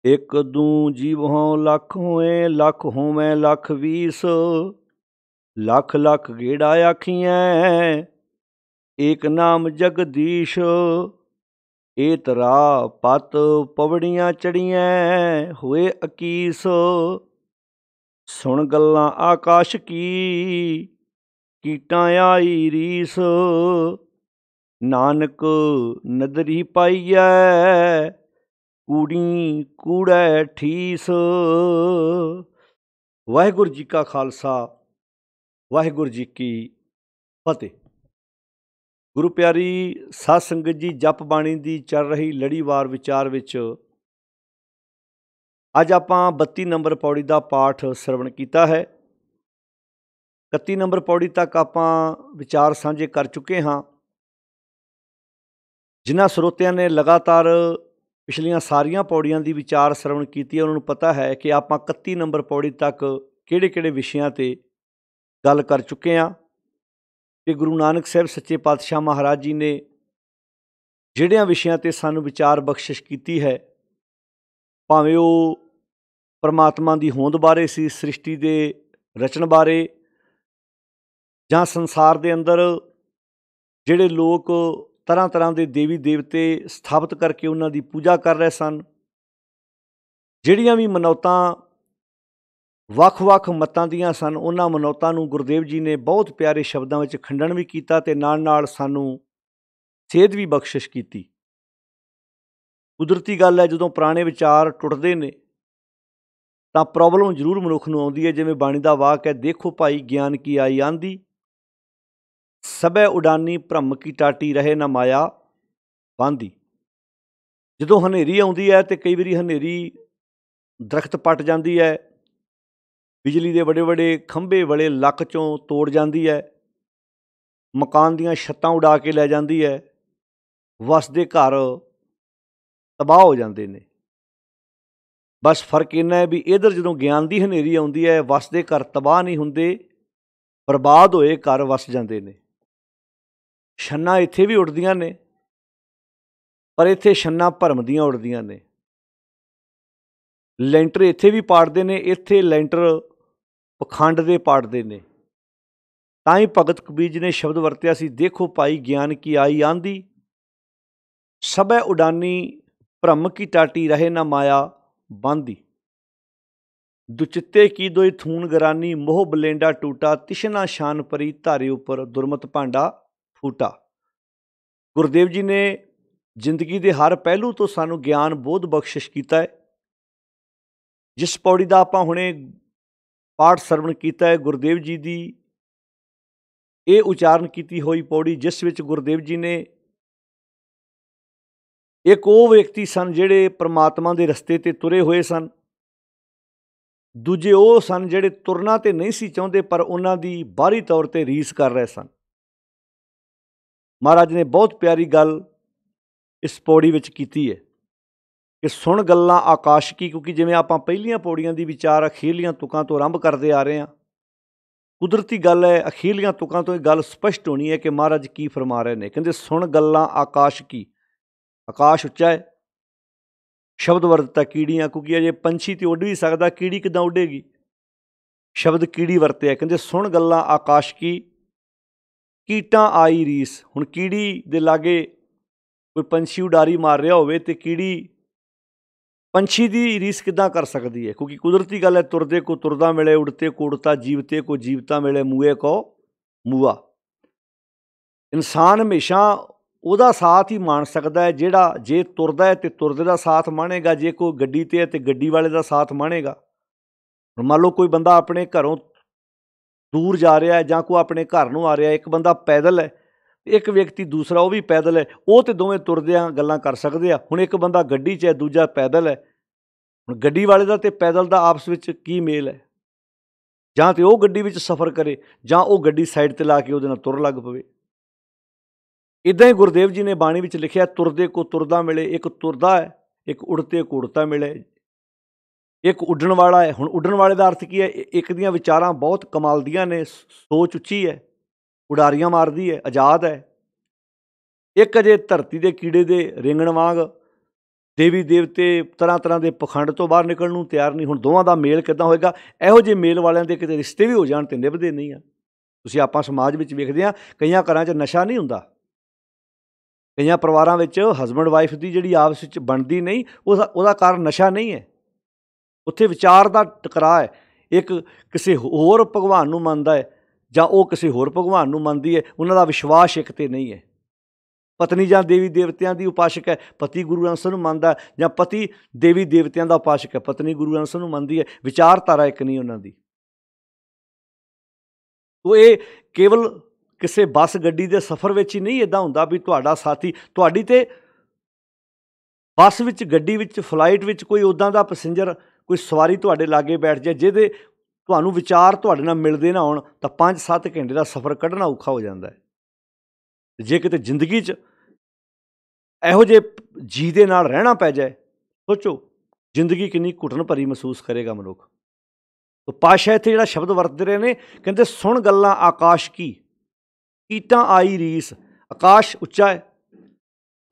एक दूं जीव हों लख होएं लख होवें लख बीस। लख लख गेड़ा आखिएं एक नाम जगदीश। एतरा पत पवड़ियां चढ़िएं होए अकीस। सुन गल्लां आकाश की कीटां आई रीस। नानक नदरी पाईऐ कूड़ी कूड़ै ठीस। वाहिगुरू जी का खालसा वाहिगुरू जी की फतेह। गुरु प्यारी साध संगत जी, जप बाणी ਦੀ ਚੱਲ ਰਹੀ ਲੜੀਵਾਰ ਵਿਚਾਰ ਵਿੱਚ ਅੱਜ ਆਪਾਂ 32 ਨੰਬਰ ਪੌੜੀ ਦਾ ਪਾਠ ਸਰਵਣ ਕੀਤਾ ਹੈ। 31 ਨੰਬਰ ਪੌੜੀ ਤੱਕ ਆਪਾਂ ਵਿਚਾਰ ਸਾਂਝੇ ਕਰ ਚੁੱਕੇ ਹਾਂ। ਜਿਨ੍ਹਾਂ ਸਰੋਤਿਆਂ ਨੇ ਲਗਾਤਾਰ ਪਿਛਲੀਆਂ ਸਾਰੀਆਂ ਪੌੜੀਆਂ ਦੀ ਵਿਚਾਰ ਸਰਵਣ ਕੀਤੀ ਹੈ, ਉਹਨਾਂ ਨੂੰ ਪਤਾ ਹੈ ਕਿ ਆਪਾਂ 31 ਨੰਬਰ ਪੌੜੀ ਤੱਕ ਕਿਹੜੇ-ਕਿਹੜੇ ਵਿਸ਼ਿਆਂ ਤੇ ਗੱਲ ਕਰ ਚੁੱਕੇ ਹਾਂ ਤੇ ਗੁਰੂ ਨਾਨਕ ਸਾਹਿਬ ਸੱਚੇ ਪਾਤਸ਼ਾਹ ਮਹਾਰਾਜ ਜੀ ਨੇ ਜਿਹੜਿਆਂ ਵਿਸ਼ਿਆਂ ਤੇ ਸਾਨੂੰ ਵਿਚਾਰ ਬਖਸ਼ਿਸ਼ ਕੀਤੀ ਹੈ, ਭਾਵੇਂ ਉਹ ਪਰਮਾਤਮਾ ਦੀ ਹੋਂਦ ਬਾਰੇ ਸੀ, ਸ੍ਰਿਸ਼ਟੀ ਦੇ ਰਚਨ ਬਾਰੇ, ਜਾਂ ਸੰਸਾਰ ਦੇ ਅੰਦਰ ਜਿਹੜੇ ਲੋਕ ਤਰ੍ਹਾਂ ਤਰ੍ਹਾਂ ਦੇ ਦੇਵੀ ਦੇਵਤੇ ਸਥਾਪਿਤ ਕਰਕੇ ਉਹਨਾਂ ਦੀ ਪੂਜਾ ਕਰ ਰਹੇ ਸਨ, ਜਿਹੜੀਆਂ ਵੀ ਮਨੌਤਾਂ ਵੱਖ-ਵੱਖ ਮਤਾਂ ਦੀਆਂ ਸਨ, ਉਹਨਾਂ ਮਨੌਤਾਂ ਨੂੰ ਗੁਰਦੇਵ ਜੀ ਨੇ ਬਹੁਤ ਪਿਆਰੇ ਸ਼ਬਦਾਂ ਵਿੱਚ ਖੰਡਨ ਵੀ ਕੀਤਾ ਤੇ ਨਾਲ ਨਾਲ ਸਾਨੂੰ ਸੇਧ ਵੀ ਬਖਸ਼ਿਸ਼ ਕੀਤੀ। ਕੁਦਰਤੀ ਗੱਲ ਹੈ, ਜਦੋਂ ਪੁਰਾਣੇ ਵਿਚਾਰ ਟੁੱਟਦੇ ਨੇ ਤਾਂ ਪ੍ਰੋਬਲਮ ਜ਼ਰੂਰ ਮਨੁੱਖ ਨੂੰ ਆਉਂਦੀ ਹੈ। ਜਿਵੇਂ ਬਾਣੀ ਦਾ ਵਾਕ ਹੈ, ਦੇਖੋ ਭਾਈ ਗਿਆਨ ਕੀ ਆਈ ਆਂਦੀ, ਸਭੈ ਉਡਾਨੀ ਭ੍ਰਮ ਕੀ ਟਾਟੀ ਰਹੇ ਨਾ ਮਾਇਆ ਬਾਂਦੀ। ਜਦੋਂ ਹਨੇਰੀ ਆਉਂਦੀ ਹੈ ਤੇ ਕਈ ਵਾਰੀ ਹਨੇਰੀ ਦਰਖਤ ਪੱਟ ਜਾਂਦੀ ਹੈ, ਬਿਜਲੀ ਦੇ ਵੱਡੇ ਵੱਡੇ ਖੰਭੇ ਵਾਲੇ ਲੱਕ 'ਚੋਂ ਤੋੜ ਜਾਂਦੀ ਹੈ, ਮਕਾਨ ਦੀਆਂ ਛੱਤਾਂ ਉਡਾ ਕੇ ਲੈ ਜਾਂਦੀ ਹੈ, ਵਸਦੇ ਘਰ ਤਬਾਹ ਹੋ ਜਾਂਦੇ ਨੇ। ਬਸ ਫਰਕ ਇੰਨਾ ਹੈ ਵੀ ਇੱਧਰ ਜਦੋਂ ਗਿਆਨ ਦੀ ਹਨੇਰੀ ਆਉਂਦੀ ਹੈ, ਵਸਦੇ ਘਰ ਤਬਾਹ ਨਹੀਂ ਹੁੰਦੇ, ਬਰਬਾਦ ਹੋਏ ਘਰ ਵਸ ਜਾਂਦੇ ਨੇ। ਛੰਨਾਂ ਇੱਥੇ ਵੀ ਉੱਡਦੀਆਂ ਨੇ, ਪਰ ਇੱਥੇ ਛੰਨਾਂ ਭਰਮ ਦੀਆਂ ਉੱਡਦੀਆਂ ਨੇ। ਲੈਂਟਰ ਇੱਥੇ ਵੀ ਪਾੜਦੇ ਨੇ, ਇੱਥੇ ਲੈਂਟਰ ਪਖੰਡ ਦੇ ਪਾੜਦੇ ਨੇ। ਤਾਂ ਹੀ ਭਗਤ ਕਬੀਰ ਜੀ ਨੇ ਸ਼ਬਦ ਵਰਤਿਆ ਸੀ, ਦੇਖੋ ਭਾਈ ਗਿਆਨ ਕੀ ਆਈ ਆਂਦੀ, ਸਭੈ ਉਡਾਨੀ ਭ੍ਰਮ ਕੀ ਟਾਟੀ ਰਹੇ ਨਾ ਮਾਇਆ ਬਾਂਦੀ। ਦੁਚਿੱਤੇ ਕੀ ਦੋਇ ਥੂਨ ਗਰਾਨੀ ਮੋਹ ਬਲੇਂਡਾ ਟੂਟਾ, ਤਿਸ਼ਨਾ ਸ਼ਾਨ ਪਰੀ ਧਾਰੇ ਉੱਪਰ ਦੁਰਮਤ ਭਾਂਡਾ ਫੂਟਾ। ਗੁਰਦੇਵ ਜੀ ਨੇ ਜ਼ਿੰਦਗੀ ਦੇ ਹਰ ਪਹਿਲੂ ਤੋਂ ਸਾਨੂੰ ਗਿਆਨ ਬੋਧ ਬਖਸ਼ਿਸ਼ ਕੀਤਾ ਹੈ। ਜਿਸ ਪੌੜੀ ਦਾ ਆਪਾਂ ਹੁਣੇ ਪਾਠ ਸਰਵਣ ਕੀਤਾ ਹੈ, ਗੁਰਦੇਵ ਜੀ ਦੀ ਇਹ ਉਚਾਰਨ ਕੀਤੀ ਹੋਈ ਪੌੜੀ, ਜਿਸ ਵਿੱਚ ਗੁਰਦੇਵ ਜੀ ਨੇ ਇੱਕ ਉਹ ਵਿਅਕਤੀ ਸਨ ਜਿਹੜੇ ਪਰਮਾਤਮਾ ਦੇ ਰਸਤੇ 'ਤੇ ਤੁਰੇ ਹੋਏ ਸਨ, ਦੂਜੇ ਉਹ ਸਨ ਜਿਹੜੇ ਤੁਰਨਾ ਤੇ ਨਹੀਂ ਸੀ ਚਾਹੁੰਦੇ ਪਰ ਉਹਨਾਂ ਦੀ ਬਾਹਰੀ ਤੌਰ 'ਤੇ ਰੀਸ ਕਰ ਰਹੇ ਸਨ। ਮਹਾਰਾਜ ਨੇ ਬਹੁਤ ਪਿਆਰੀ ਗੱਲ ਇਸ ਪੌੜੀ ਵਿੱਚ ਕੀਤੀ ਹੈ ਕਿ ਸੁਣ ਗੱਲਾਂ ਆਕਾਸ਼ ਕੀ, ਕਿਉਂਕਿ ਜਿਵੇਂ ਆਪਾਂ ਪਹਿਲੀਆਂ ਪੌੜੀਆਂ ਦੀ ਵਿਚਾਰ ਅਖੀਰਲੀਆਂ ਤੁਕਾਂ ਤੋਂ ਆਰੰਭ ਕਰਦੇ ਆ ਰਹੇ ਹਾਂ, ਕੁਦਰਤੀ ਗੱਲ ਹੈ ਅਖੀਰਲੀਆਂ ਤੁਕਾਂ ਤੋਂ ਇਹ ਗੱਲ ਸਪਸ਼ਟ ਹੋਣੀ ਹੈ ਕਿ ਮਹਾਰਾਜ ਕੀ ਫਰਮਾ ਰਹੇ ਨੇ। ਕਹਿੰਦੇ ਸੁਣ ਗੱਲਾਂ ਆਕਾਸ਼ ਕੀ, ਆਕਾਸ਼ ਉੱਚਾ ਹੈ, ਸ਼ਬਦ ਵਰਤਤਾ ਕੀੜੀਆਂ, ਕਿਉਂਕਿ ਅਜੇ ਪੰਛੀ ਤੇ ਉੱਡ ਵੀ ਸਕਦਾ, ਕੀੜੀ ਕਿੱਦਾਂ ਉੱਡੇਗੀ, ਸ਼ਬਦ ਕੀੜੀ ਵਰਤਿਆ। ਕਹਿੰਦੇ ਸੁਣ ਗੱਲਾਂ ਆਕਾਸ਼ ਕੀ ਕੀਟਾਂ ਆਈ ਰੀਸ। ਹੁਣ ਕੀੜੀ ਦੇ ਲਾਗੇ ਕੋਈ ਪੰਛੀ ਉਡਾਰੀ ਮਾਰ ਰਿਹਾ ਹੋਵੇ ਤੇ ਕੀੜੀ ਪੰਛੀ ਦੀ ਰੀਸ ਕਿੱਦਾਂ ਕਰ ਸਕਦੀ ਹੈ, ਕਿਉਂਕਿ ਕੁਦਰਤੀ ਗੱਲ ਹੈ, ਤੁਰਦੇ ਕੋ ਤੁਰਦਾ ਮਿਲੇ, ਉੜਤੇ ਕੋ ਉੜਤਾ, ਜੀਵਤੇ ਕੋ ਜੀਵਤਾ ਮਿਲੇ, ਮੂਏ ਕੋ ਮੂਆ। ਇਨਸਾਨ ਹਮੇਸ਼ਾ ਉਹਦਾ ਸਾਥ ਹੀ ਮਾਣ ਸਕਦਾ ਹੈ ਜਿਹੜਾ ਜੇ ਤੁਰਦਾ ਹੈ ਤੇ ਤੁਰਦੇ ਦਾ ਸਾਥ ਮਾਣੇਗਾ, ਜੇ ਕੋਈ ਗੱਡੀ 'ਤੇ ਹੈ ਤੇ ਗੱਡੀ ਵਾਲੇ ਦਾ ਸਾਥ ਮਾਣੇਗਾ। ਹੁਣ ਮੰਨ ਲਓ ਕੋਈ ਬੰਦਾ ਆਪਣੇ ਘਰੋਂ ਦੂਰ ਜਾ ਰਿਹਾ ਹੈ ਜਾਂ ਕੋਈ ਆਪਣੇ ਘਰ ਨੂੰ ਆ ਰਿਹਾ, ਇੱਕ ਬੰਦਾ ਪੈਦਲ ਹੈ, ਇੱਕ ਵਿਅਕਤੀ ਦੂਸਰਾ ਉਹ ਵੀ ਪੈਦਲ ਹੈ, ਉਹ ਤੇ ਦੋਵੇਂ ਤੁਰਦਿਆਂ ਗੱਲਾਂ ਕਰ ਸਕਦੇ ਆ। ਹੁਣ ਇੱਕ ਬੰਦਾ ਗੱਡੀ 'ਚ ਹੈ, ਦੂਜਾ ਪੈਦਲ ਹੈ, ਹੁਣ ਗੱਡੀ ਵਾਲੇ ਦਾ ਤੇ ਪੈਦਲ ਦਾ ਆਪਸ ਵਿੱਚ ਕੀ ਮੇਲ ਹੈ? ਜਾਂ ਤੇ ਉਹ ਗੱਡੀ ਵਿੱਚ ਸਫ਼ਰ ਕਰੇ ਜਾਂ ਉਹ ਗੱਡੀ ਸਾਈਡ 'ਤੇ ਲਾ ਕੇ ਉਹਦੇ ਨਾਲ ਤੁਰ ਲੱਗ ਪਵੇ। ਇੱਦਾਂ ਹੀ ਗੁਰਦੇਵ ਜੀ ਨੇ ਬਾਣੀ ਵਿੱਚ ਲਿਖਿਆ, ਤੁਰਦੇ ਕੋ ਤੁਰਦਾ ਮਿਲੇ, ਇੱਕ ਤੁਰਦਾ ਹੈ, ਇੱਕ ਉੜਤੇ ਕੋ ਉੜਤਾ ਮਿਲੇ, ਇੱਕ ਉੱਡਣ ਵਾਲਾ ਹੈ। ਹੁਣ ਉੱਡਣ ਵਾਲੇ ਦਾ ਅਰਥ ਕੀ ਹੈ? ਇੱਕ ਦੀਆਂ ਵਿਚਾਰਾਂ ਬਹੁਤ ਕਮਾਲ ਦੀਆਂ ਨੇ, ਸੋਚ ਉੱਚੀ ਹੈ, ਉਡਾਰੀਆਂ ਮਾਰਦੀ ਹੈ, ਆਜ਼ਾਦ ਹੈ। ਇੱਕ ਅਜੇ ਧਰਤੀ ਦੇ ਕੀੜੇ ਦੇ ਰਿੰਗਣ ਵਾਂਗ ਦੇਵੀ ਦੇਵਤੇ ਤਰ੍ਹਾਂ ਤਰ੍ਹਾਂ ਦੇ ਪਖੰਡ ਤੋਂ ਬਾਹਰ ਨਿਕਲਣ ਨੂੰ ਤਿਆਰ ਨਹੀਂ। ਹੁਣ ਦੋਵਾਂ ਦਾ ਮੇਲ ਕਿੱਦਾਂ ਹੋਏਗਾ? ਇਹੋ ਜਿਹੇ ਮੇਲ ਵਾਲਿਆਂ ਦੇ ਕਿਤੇ ਰਿਸ਼ਤੇ ਵੀ ਹੋ ਜਾਣ ਤੇ ਨਿਭਦੇ ਨਹੀਂ ਆ। ਤੁਸੀਂ ਆਪਾਂ ਸਮਾਜ ਵਿੱਚ ਵੇਖਦੇ ਹਾਂ, ਕਈਆਂ ਘਰਾਂ 'ਚ ਨਸ਼ਾ ਨਹੀਂ ਹੁੰਦਾ, ਕਈਆਂ ਪਰਿਵਾਰਾਂ ਵਿੱਚ ਹਸਬੈਂਡ ਵਾਈਫ ਦੀ ਜਿਹੜੀ ਆਪਸ ਵਿੱਚ ਬਣਦੀ ਨਹੀਂ, ਉਹਦਾ ਕਾਰਨ ਨਸ਼ਾ ਨਹੀਂ ਹੈ, ਉੱਥੇ ਵਿਚਾਰ ਦਾ ਟਕਰਾਅ ਹੈ। ਇੱਕ ਕਿਸੇ ਹੋਰ ਭਗਵਾਨ ਨੂੰ ਮੰਨਦਾ ਹੈ ਜਾਂ ਉਹ ਕਿਸੇ ਹੋਰ ਭਗਵਾਨ ਨੂੰ ਮੰਨਦੀ ਹੈ, ਉਹਨਾਂ ਦਾ ਵਿਸ਼ਵਾਸ ਇੱਕ 'ਤੇ ਨਹੀਂ ਹੈ। ਪਤਨੀ ਜਾਂ ਦੇਵੀ ਦੇਵਤਿਆਂ ਦੀ ਉਪਾਸ਼ਕ ਹੈ, ਪਤੀ ਗੁਰੂ ਅੰਸ਼ ਨੂੰ ਮੰਨਦਾ, ਜਾਂ ਪਤੀ ਦੇਵੀ ਦੇਵਤਿਆਂ ਦਾ ਉਪਾਸ਼ਕ ਹੈ, ਪਤਨੀ ਗੁਰੂ ਅੰਸ਼ ਨੂੰ ਮੰਨਦੀ ਹੈ। ਵਿਚਾਰਧਾਰਾ ਇੱਕ ਨਹੀਂ ਉਹਨਾਂ ਦੀ। ਉਹ ਇਹ ਕੇਵਲ ਕਿਸੇ ਬੱਸ ਗੱਡੀ ਦੇ ਸਫ਼ਰ ਵਿੱਚ ਹੀ ਨਹੀਂ ਇੱਦਾਂ ਹੁੰਦਾ ਵੀ ਤੁਹਾਡਾ ਸਾਥੀ, ਤੁਹਾਡੀ ਤੇ ਬੱਸ ਵਿੱਚ, ਗੱਡੀ ਵਿੱਚ, ਫਲਾਈਟ ਵਿੱਚ ਕੋਈ ਉੱਦਾਂ ਦਾ ਪੈਸੇਂਜਰ, ਕੋਈ ਸਵਾਰੀ ਤੁਹਾਡੇ ਲਾਗੇ ਬੈਠ ਜਾਏ ਜਿਹਦੇ ਤੁਹਾਨੂੰ ਵਿਚਾਰ ਤੁਹਾਡੇ ਨਾਲ ਮਿਲਦੇ ਨਾ ਹੋਣ, ਤਾਂ 5-7 ਘੰਟੇ ਦਾ ਸਫ਼ਰ ਕੱਢਣਾ ਔਖਾ ਹੋ ਜਾਂਦਾ ਹੈ। ਜੇ ਕਿਤੇ ਜ਼ਿੰਦਗੀ 'ਚ ਇਹੋ ਜਿਹੇ ਜੀ ਦੇ ਨਾਲ ਰਹਿਣਾ ਪੈ ਜਾਏ, ਸੋਚੋ ਜ਼ਿੰਦਗੀ ਕਿੰਨੀ ਘੁਟਨ ਭਰੀ ਮਹਿਸੂਸ ਕਰੇਗਾ ਮਨੁੱਖ। ਤਾਂ ਪਾਤਸ਼ਾਹ ਇੱਥੇ ਜਿਹੜਾ ਸ਼ਬਦ ਵਰਤਦੇ ਰਹੇ ਨੇ, ਕਹਿੰਦੇ ਸੁਣ ਗੱਲਾਂ ਆਕਾਸ਼ ਕੀ, ਕੀਟਾਂ ਆਈ ਰੀਸ। ਆਕਾਸ਼ ਉੱਚਾ ਹੈ,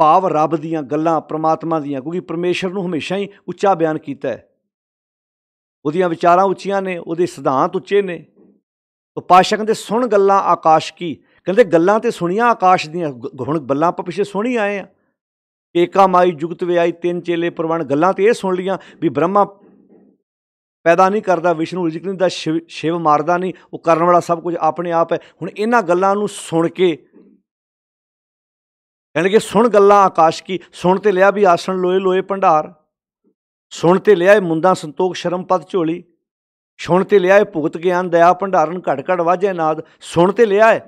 ਭਾਵ ਰੱਬ ਦੀਆਂ ਗੱਲਾਂ, ਪ੍ਰਮਾਤਮਾ ਦੀਆਂ, ਕਿਉਂਕਿ ਪਰਮੇਸ਼ਰ ਨੂੰ ਹਮੇਸ਼ਾ ਹੀ ਉੱਚਾ ਬਿਆਨ ਕੀਤਾ ਹੈ। ਉਹਦੀਆਂ ਵਿਚਾਰਾਂ ਉੱਚੀਆਂ ਨੇ, ਉਹਦੇ ਸਿਧਾਂਤ ਉੱਚੇ ਨੇ। ਤਾਂ ਪਾਤਸ਼ਾਹ ਕਹਿੰਦੇ ਸੁਣ ਗੱਲਾਂ ਆਕਾਸ਼ ਕੀ, ਕਹਿੰਦੇ ਗੱਲਾਂ ਤੇ ਸੁਣੀਆਂ ਆਕਾਸ਼ ਦੀਆਂ। ਹੁਣ ਗੱਲਾਂ ਆਪਾਂ ਪਿੱਛੇ ਸੁਣੀ ਆਏ ਆ, ਏਕਾ ਮਾਈ ਜੁਗਤ ਵਿਆਈ ਤਿੰਨ ਚੇਲੇ ਪ੍ਰਵਾਨ। ਗੱਲਾਂ ਤੇ ਇਹ ਸੁਣ ਲੀਆਂ ਵੀ ਬ੍ਰਹਮਾ ਪੈਦਾ ਨਹੀਂ ਕਰਦਾ, ਵਿਸ਼ਨੂੰ ਰਿਜ਼ਕ ਨਹੀਂ ਦਿੰਦਾ, ਸ਼ਿਵ ਮਾਰਦਾ ਨਹੀਂ, ਉਹ ਕਰਨ ਵਾਲਾ ਸਭ ਕੁਝ ਆਪਣੇ ਆਪ ਹੈ। ਹੁਣ ਇਹਨਾਂ ਗੱਲਾਂ ਨੂੰ ਸੁਣ ਕੇ ਕਹਿਣਗੇ ਸੁਣ ਗੱਲਾਂ ਆਕਾਸ਼ ਕੀ। ਸੁਣ ਤੇ ਲਿਆ ਵੀ ਆਸਣ ਲੋਏ ਲੋਏ ਭੰਡਾਰ, ਸੁਣ ਤੇ ਲਿਆ ਮੁੰਦਾ ਸੰਤੋਖ ਸ਼ਰਮ ਪਦ ਝੋਲੀ, ਸੁਣ ਤੇ ਲਿਆ ਭੁਗਤ ਗਿਆਨ ਦਇਆ ਭੰਡਾਰਨ ਘੜ ਘੜ ਵਾਜੇ ਨਾਦ। ਸੁਣ ਤੇ ਲਿਆ ਹੈ,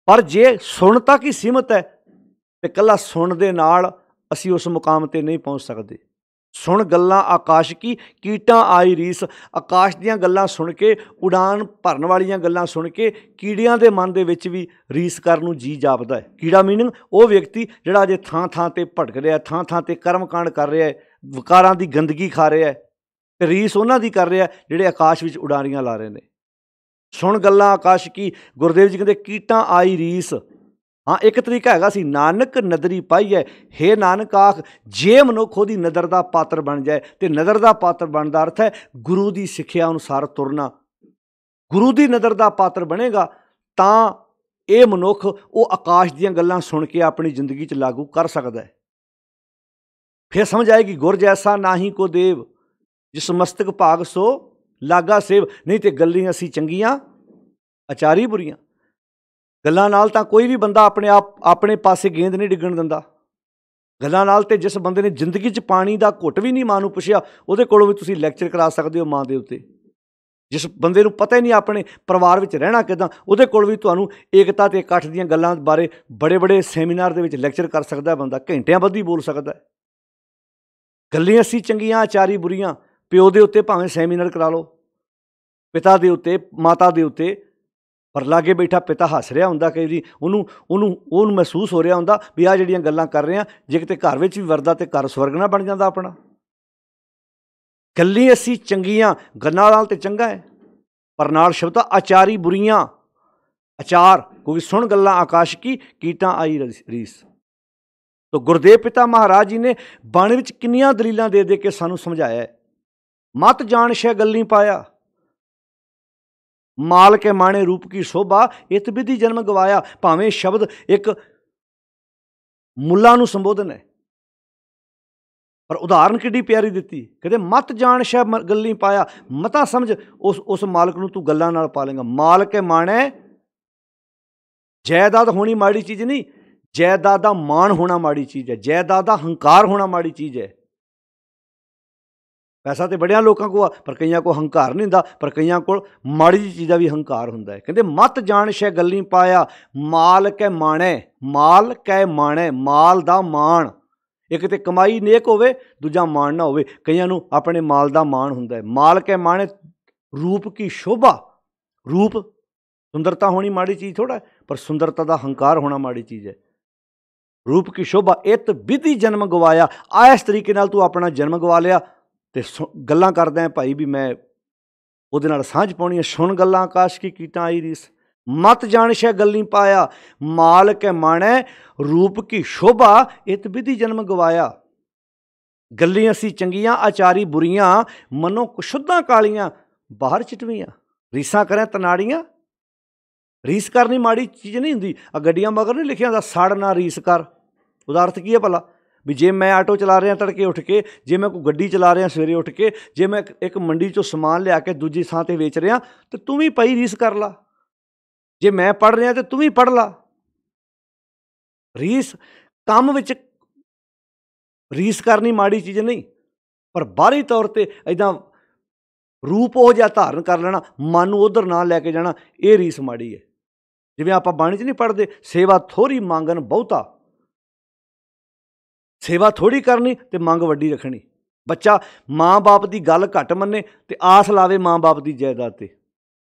ਪਰ ਜੇ ਸੁਣ ਤੱਕ ਹੀ ਸੀਮਤ ਹੈ ਤੇ ਇਕੱਲਾ ਸੁਣ ਦੇ ਨਾਲ ਅਸੀਂ ਉਸ ਮੁਕਾਮ 'ਤੇ ਨਹੀਂ ਪਹੁੰਚ ਸਕਦੇ। ਸੁਣ ਗੱਲਾਂ ਆਕਾਸ਼ ਕੀ, ਕੀਟਾਂ ਆਈ ਰੀਸ। ਆਕਾਸ਼ ਦੀਆਂ ਗੱਲਾਂ ਸੁਣ ਕੇ, ਉਡਾਨ ਭਰਨ ਵਾਲੀਆਂ ਗੱਲਾਂ ਸੁਣ ਕੇ ਕੀੜਿਆਂ ਦੇ ਮਨ ਦੇ ਵਿੱਚ ਵੀ ਰੀਸ ਕਰਨ ਨੂੰ ਜੀ ਜਾਪਦਾ ਹੈ। ਕੀੜਾ ਮੀਨਿੰਗ ਉਹ ਵਿਅਕਤੀ ਜਿਹੜਾ ਅਜੇ ਥਾਂ ਥਾਂ 'ਤੇ ਭਟਕ ਰਿਹਾ, ਥਾਂ ਥਾਂ 'ਤੇ ਕਰਮ ਕਾਂਡ ਕਰ ਰਿਹਾ ਹੈ, ਵਿਕਾਰਾਂ ਦੀ ਗੰਦਗੀ ਖਾ ਰਿਹਾ ਹੈ, ਅਤੇ ਰੀਸ ਉਹਨਾਂ ਦੀ ਕਰ ਰਿਹਾ ਜਿਹੜੇ ਆਕਾਸ਼ ਵਿੱਚ ਉਡਾਰੀਆਂ ਲਾ ਰਹੇ ਨੇ। ਸੁਣ ਗੱਲਾਂ ਆਕਾਸ਼ ਕੀ, ਗੁਰਦੇਵ ਜੀ ਕਹਿੰਦੇ ਕੀਟਾਂ ਆਈ ਰੀਸ। ਹਾਂ, ਇੱਕ ਤਰੀਕਾ ਹੈਗਾ ਸੀ, ਨਾਨਕ ਨਦਰੀ ਪਾਈ ਹੈ। ਹੇ ਨਾਨਕ ਆਖ, ਜੇ ਮਨੁੱਖ ਉਹਦੀ ਨਦਰ ਦਾ ਪਾਤਰ ਬਣ ਜਾਏ, ਤੇ ਨਦਰ ਦਾ ਪਾਤਰ ਬਣਨ ਦਾ ਅਰਥ ਹੈ ਗੁਰੂ ਦੀ ਸਿੱਖਿਆ ਅਨੁਸਾਰ ਤੁਰਨਾ। ਗੁਰੂ ਦੀ ਨਦਰ ਦਾ ਪਾਤਰ ਬਣੇਗਾ ਤਾਂ ਇਹ ਮਨੁੱਖ ਉਹ ਆਕਾਸ਼ ਦੀਆਂ ਗੱਲਾਂ ਸੁਣ ਕੇ ਆਪਣੀ ਜ਼ਿੰਦਗੀ 'ਚ ਲਾਗੂ ਕਰ ਸਕਦਾ ਹੈ। ਫਿਰ ਸਮਝ ਆਏਗੀ ਗੁਰ ਜੈਸਾ ਨਾਹੀ ਕੋ ਦੇਵ, ਜਿਸ ਮਸਤਕ ਭਾਗ ਸੋ ਲਾਗਾ ਸੇਵ। ਨਹੀਂ ਤੇ ਗੱਲਾਂ ਅਸੀਂ ਚੰਗੀਆਂ, ਆਚਾਰੀ ਬੁਰੀਆਂ। ਗੱਲਾਂ ਨਾਲ ਤਾਂ ਕੋਈ ਵੀ ਬੰਦਾ ਆਪਣੇ ਪਾਸੇ ਗੇਂਦ ਨਹੀਂ ਡਿੱਗਣ ਦਿੰਦਾ। ਗੱਲਾਂ ਨਾਲ ਤੇ ਜਿਸ ਬੰਦੇ ਨੇ ਜ਼ਿੰਦਗੀ 'ਚ ਪਾਣੀ ਦਾ ਘੁੱਟ ਵੀ ਨਹੀਂ ਮਾਂ ਨੂੰ ਪੁੱਛਿਆ, ਉਹਦੇ ਕੋਲੋਂ ਵੀ ਤੁਸੀਂ ਲੈਕਚਰ ਕਰਾ ਸਕਦੇ ਹੋ ਮਾਂ ਦੇ ਉੱਤੇ। ਜਿਸ ਬੰਦੇ ਨੂੰ ਪਤਾ ਹੀ ਨਹੀਂ ਆਪਣੇ ਪਰਿਵਾਰ ਵਿੱਚ ਰਹਿਣਾ ਕਿੱਦਾਂ, ਉਹਦੇ ਕੋਲ ਵੀ ਤੁਹਾਨੂੰ ਏਕਤਾ ਤੇ ਇਕੱਠ ਦੀਆਂ ਗੱਲਾਂ ਬਾਰੇ ਬੜੇ ਬੜੇ ਸੈਮੀਨਾਰ ਦੇ ਵਿੱਚ ਲੈਕਚਰ ਕਰ ਸਕਦਾ ਬੰਦਾ, ਘੰਟਿਆਂ ਬੱਧੀ ਬੋਲ ਸਕਦਾ। ਗੱਲਾਂ ਅਸੀਂ ਚੰਗੀਆਂ, ਆਚਾਰੀ ਬੁਰੀਆਂ। ਪਿਓ ਦੇ ਉੱਤੇ ਭਾਵੇਂ ਸੈਮੀਨਾਰ ਕਰਾ ਲਓ, ਪਿਤਾ ਦੇ ਉੱਤੇ, ਮਾਤਾ ਦੇ ਉੱਤੇ, ਪਰ ਲਾਗੇ ਬੈਠਾ ਪਿਤਾ ਹੱਸ ਰਿਹਾ ਹੁੰਦਾ, ਕਈ ਵਾਰੀ ਉਹਨੂੰ ਮਹਿਸੂਸ ਹੋ ਰਿਹਾ ਹੁੰਦਾ ਵੀ ਆਹ ਜਿਹੜੀਆਂ ਗੱਲਾਂ ਕਰ ਰਹੇ ਹਾਂ, ਜੇ ਕਿਤੇ ਘਰ ਵਿੱਚ ਵੀ ਵਰਦਾ ਤੇ ਘਰ ਸਵਰਗ ਨਾ ਬਣ ਜਾਂਦਾ ਆਪਣਾ। ਗੱਲਾਂ ਅਸੀਂ ਚੰਗੀਆਂ, ਗੱਲਾਂ ਨਾਲ ਤੇ ਚੰਗਾ ਹੈ, ਪਰ ਨਾਲ ਸ਼ਬਦ ਆਚਾਰੀ ਬੁਰੀਆਂ। ਆਚਾਰ, ਕਿਉਂਕਿ ਸੁਣ ਗੱਲਾਂ ਆਕਾਸ਼ ਕੀ, ਕੀਟਾਂ ਆਈ ਰੀਸ। ਤਾਂ ਗੁਰਦੇਵ ਪਿਤਾ ਮਹਾਰਾਜ ਜੀ ਨੇ ਬਾਣੀ ਵਿੱਚ ਕਿੰਨੀਆਂ ਦਲੀਲਾਂ ਦੇ ਕੇ ਸਾਨੂੰ ਸਮਝਾਇਆ ਹੈ। ਮਤ ਜਾਣ ਸ਼ੈ ਗੱਲੀਂ ਪਾਇਆ, ਮਾਲ ਕੇ ਮਾਣੇ ਰੂਪ ਕੀ ਸ਼ੋਭਾ, ਇਤ ਵਿਧੀ ਜਨਮ ਗਵਾਇਆ। ਭਾਵੇਂ ਸ਼ਬਦ ਇੱਕ ਮੁੱਲਾ ਨੂੰ ਸੰਬੋਧਨ ਹੈ, ਪਰ ਉਦਾਹਰਨ ਕਿੱਡੀ ਪਿਆਰੀ ਦਿੱਤੀ। ਕਹਿੰਦੇ ਮਤ ਜਾਣ ਸ਼ੈ ਗੱਲੀਂ ਪਾਇਆ, ਮਤਾ ਸਮਝ ਉਸ ਮਾਲਕ ਨੂੰ ਤੂੰ ਗੱਲਾਂ ਨਾਲ ਪਾ ਲੇਗਾ। ਮਾਲ ਕੇ ਮਾਣੇ, ਜਾਇਦਾਦ ਹੋਣੀ ਮਾੜੀ ਚੀਜ਼ ਨਹੀਂ, ਜਾਇਦਾਦ ਦਾ ਮਾਣ ਹੋਣਾ ਮਾੜੀ ਚੀਜ਼ ਹੈ, ਜਾਇਦਾਦ ਦਾ ਹੰਕਾਰ ਹੋਣਾ ਮਾੜੀ ਚੀਜ਼ ਹੈ। ਪੈਸਾ ਤੇ ਬੜਿਆਂ ਲੋਕਾਂ ਕੋਲ ਆ, ਪਰ ਕਈਆਂ ਕੋਲ ਹੰਕਾਰ ਨਹੀਂ ਹੁੰਦਾ, ਪਰ ਕਈਆਂ ਕੋਲ ਮਾੜੀ ਜਿਹੀ ਚੀਜ਼ ਦਾ ਵੀ ਹੰਕਾਰ ਹੁੰਦਾ ਹੈ। ਕਹਿੰਦੇ ਮਤ ਜਾਣ ਸ਼ੈ ਗੱਲੀਂ ਪਾਇਆ, ਮਾਲ ਕੈ ਮਾਣੈ। ਮਾਲ ਕੈ ਮਾਣੈ, ਮਾਲ ਦਾ ਮਾਣ। ਇੱਕ ਤੇ ਕਮਾਈ ਨੇਕ ਹੋਵੇ, ਦੂਜਾ ਮਾਣ ਨਾ ਹੋਵੇ। ਕਈਆਂ ਨੂੰ ਆਪਣੇ ਮਾਲ ਦਾ ਮਾਣ ਹੁੰਦਾ ਹੈ। ਮਾਲ ਕੈ ਮਾਣੈ ਰੂਪ ਕੀ ਸ਼ੋਭਾ। ਰੂਪ, ਸੁੰਦਰਤਾ ਹੋਣੀ ਮਾੜੀ ਚੀਜ਼ ਥੋੜ੍ਹਾ, ਪਰ ਸੁੰਦਰਤਾ ਦਾ ਹੰਕਾਰ ਹੋਣਾ ਮਾੜੀ ਚੀਜ਼ ਹੈ। ਰੂਪ ਕੀ ਸ਼ੋਭਾ, ਇਤ ਵਿਧੀ ਜਨਮ ਗਵਾਇਆ। ਇਸ ਤਰੀਕੇ ਨਾਲ ਤੂੰ ਆਪਣਾ ਜਨਮ ਗਵਾ ਲਿਆ ਤੇ ਗੱਲਾਂ ਕਰਦਾ ਹੈ ਭਾਈ ਵੀ ਮੈਂ ਉਹਦੇ ਨਾਲ ਸਾਂਝ ਪਾਉਣੀ ਹੈ। ਸੁਣ ਗੱਲਾਂ ਆਕਾਸ਼ ਕੀ, ਕੀਟਾਂ ਆਈ ਰੀਸ। ਮਤ ਜਾਣ ਸ਼ੈ ਗੱਲੀਂ ਪਾਇਆ, ਮਾਲ ਕੇ ਮਾਣੈ ਰੂਪ ਕੀ ਸ਼ੋਭਾ, ਇਤ ਵਿਧੀ ਜਨਮ ਗਵਾਇਆ। ਗੱਲੀਆਂ ਸੀ ਚੰਗੀਆਂ ਆਚਾਰੀ ਬੁਰੀਆਂ, ਮਨੋਂ ਕੁਸ਼ੁੱਧਾਂ ਕਾਲੀਆਂ ਬਾਹਰ ਚਿਟਵੀਆਂ। ਰੀਸਾਂ ਕਰੇ ਤਨਾੜੀਆਂ, ਰੀਸ ਕਰਨੀ ਮਾੜੀ ਚੀਜ਼ ਨਹੀਂ ਹੁੰਦੀ। ਆ ਗੱਡੀਆਂ ਮਗਰ ਨਹੀਂ ਲਿਖਿਆ ਹੁੰਦਾ ਸੜ ਨਾ ਰੀਸ ਕਰ। ਉਹਦਾ ਅਰਥ ਕੀ ਹੈ ਭਲਾ? ਵੀ ਜੇ ਮੈਂ ਆਟੋ ਚਲਾ ਰਿਹਾ ਤੜਕੇ ਉੱਠ ਕੇ, ਜੇ ਮੈਂ ਕੋਈ ਗੱਡੀ ਚਲਾ ਰਿਹਾ ਸਵੇਰੇ ਉੱਠ ਕੇ, ਜੇ ਮੈਂ ਇੱਕ ਮੰਡੀ 'ਚੋਂ ਸਮਾਨ ਲਿਆ ਕੇ ਦੂਜੀ ਥਾਂ 'ਤੇ ਵੇਚ ਰਿਹਾ, ਤਾਂ ਤੂੰ ਵੀ ਭਾਈ ਰੀਸ ਕਰ ਲਾ। ਜੇ ਮੈਂ ਪੜ੍ਹ ਰਿਹਾ ਤਾਂ ਤੂੰ ਵੀ ਪੜ੍ਹ ਲਾ। ਰੀਸ ਕੰਮ ਵਿੱਚ ਰੀਸ ਕਰਨੀ ਮਾੜੀ ਚੀਜ਼ ਨਹੀਂ, ਪਰ ਬਾਹਰੀ ਤੌਰ 'ਤੇ ਇੱਦਾਂ ਰੂਪ ਉਹ ਜਿਹਾ ਧਾਰਨ ਕਰ ਲੈਣਾ, ਮਨ ਨੂੰ ਉੱਧਰ ਨਾ ਲੈ ਕੇ ਜਾਣਾ, ਇਹ ਰੀਸ ਮਾੜੀ ਹੈ। ਜਿਵੇਂ ਆਪਾਂ ਬਾਣੀ 'ਚ ਨਹੀਂ ਪੜ੍ਹਦੇ, ਸੇਵਾ ਥੋੜ੍ਹੀ ਮੰਗਣ ਬਹੁਤਾ। ਸੇਵਾ ਥੋੜ੍ਹੀ ਕਰਨੀ ਅਤੇ ਮੰਗ ਵੱਡੀ ਰੱਖਣੀ। ਬੱਚਾ ਮਾਂ ਬਾਪ ਦੀ ਗੱਲ ਘੱਟ ਮੰਨੇ ਅਤੇ ਆਸ ਲਾਵੇ ਮਾਂ ਬਾਪ ਦੀ ਜਾਇਦਾਦ 'ਤੇ।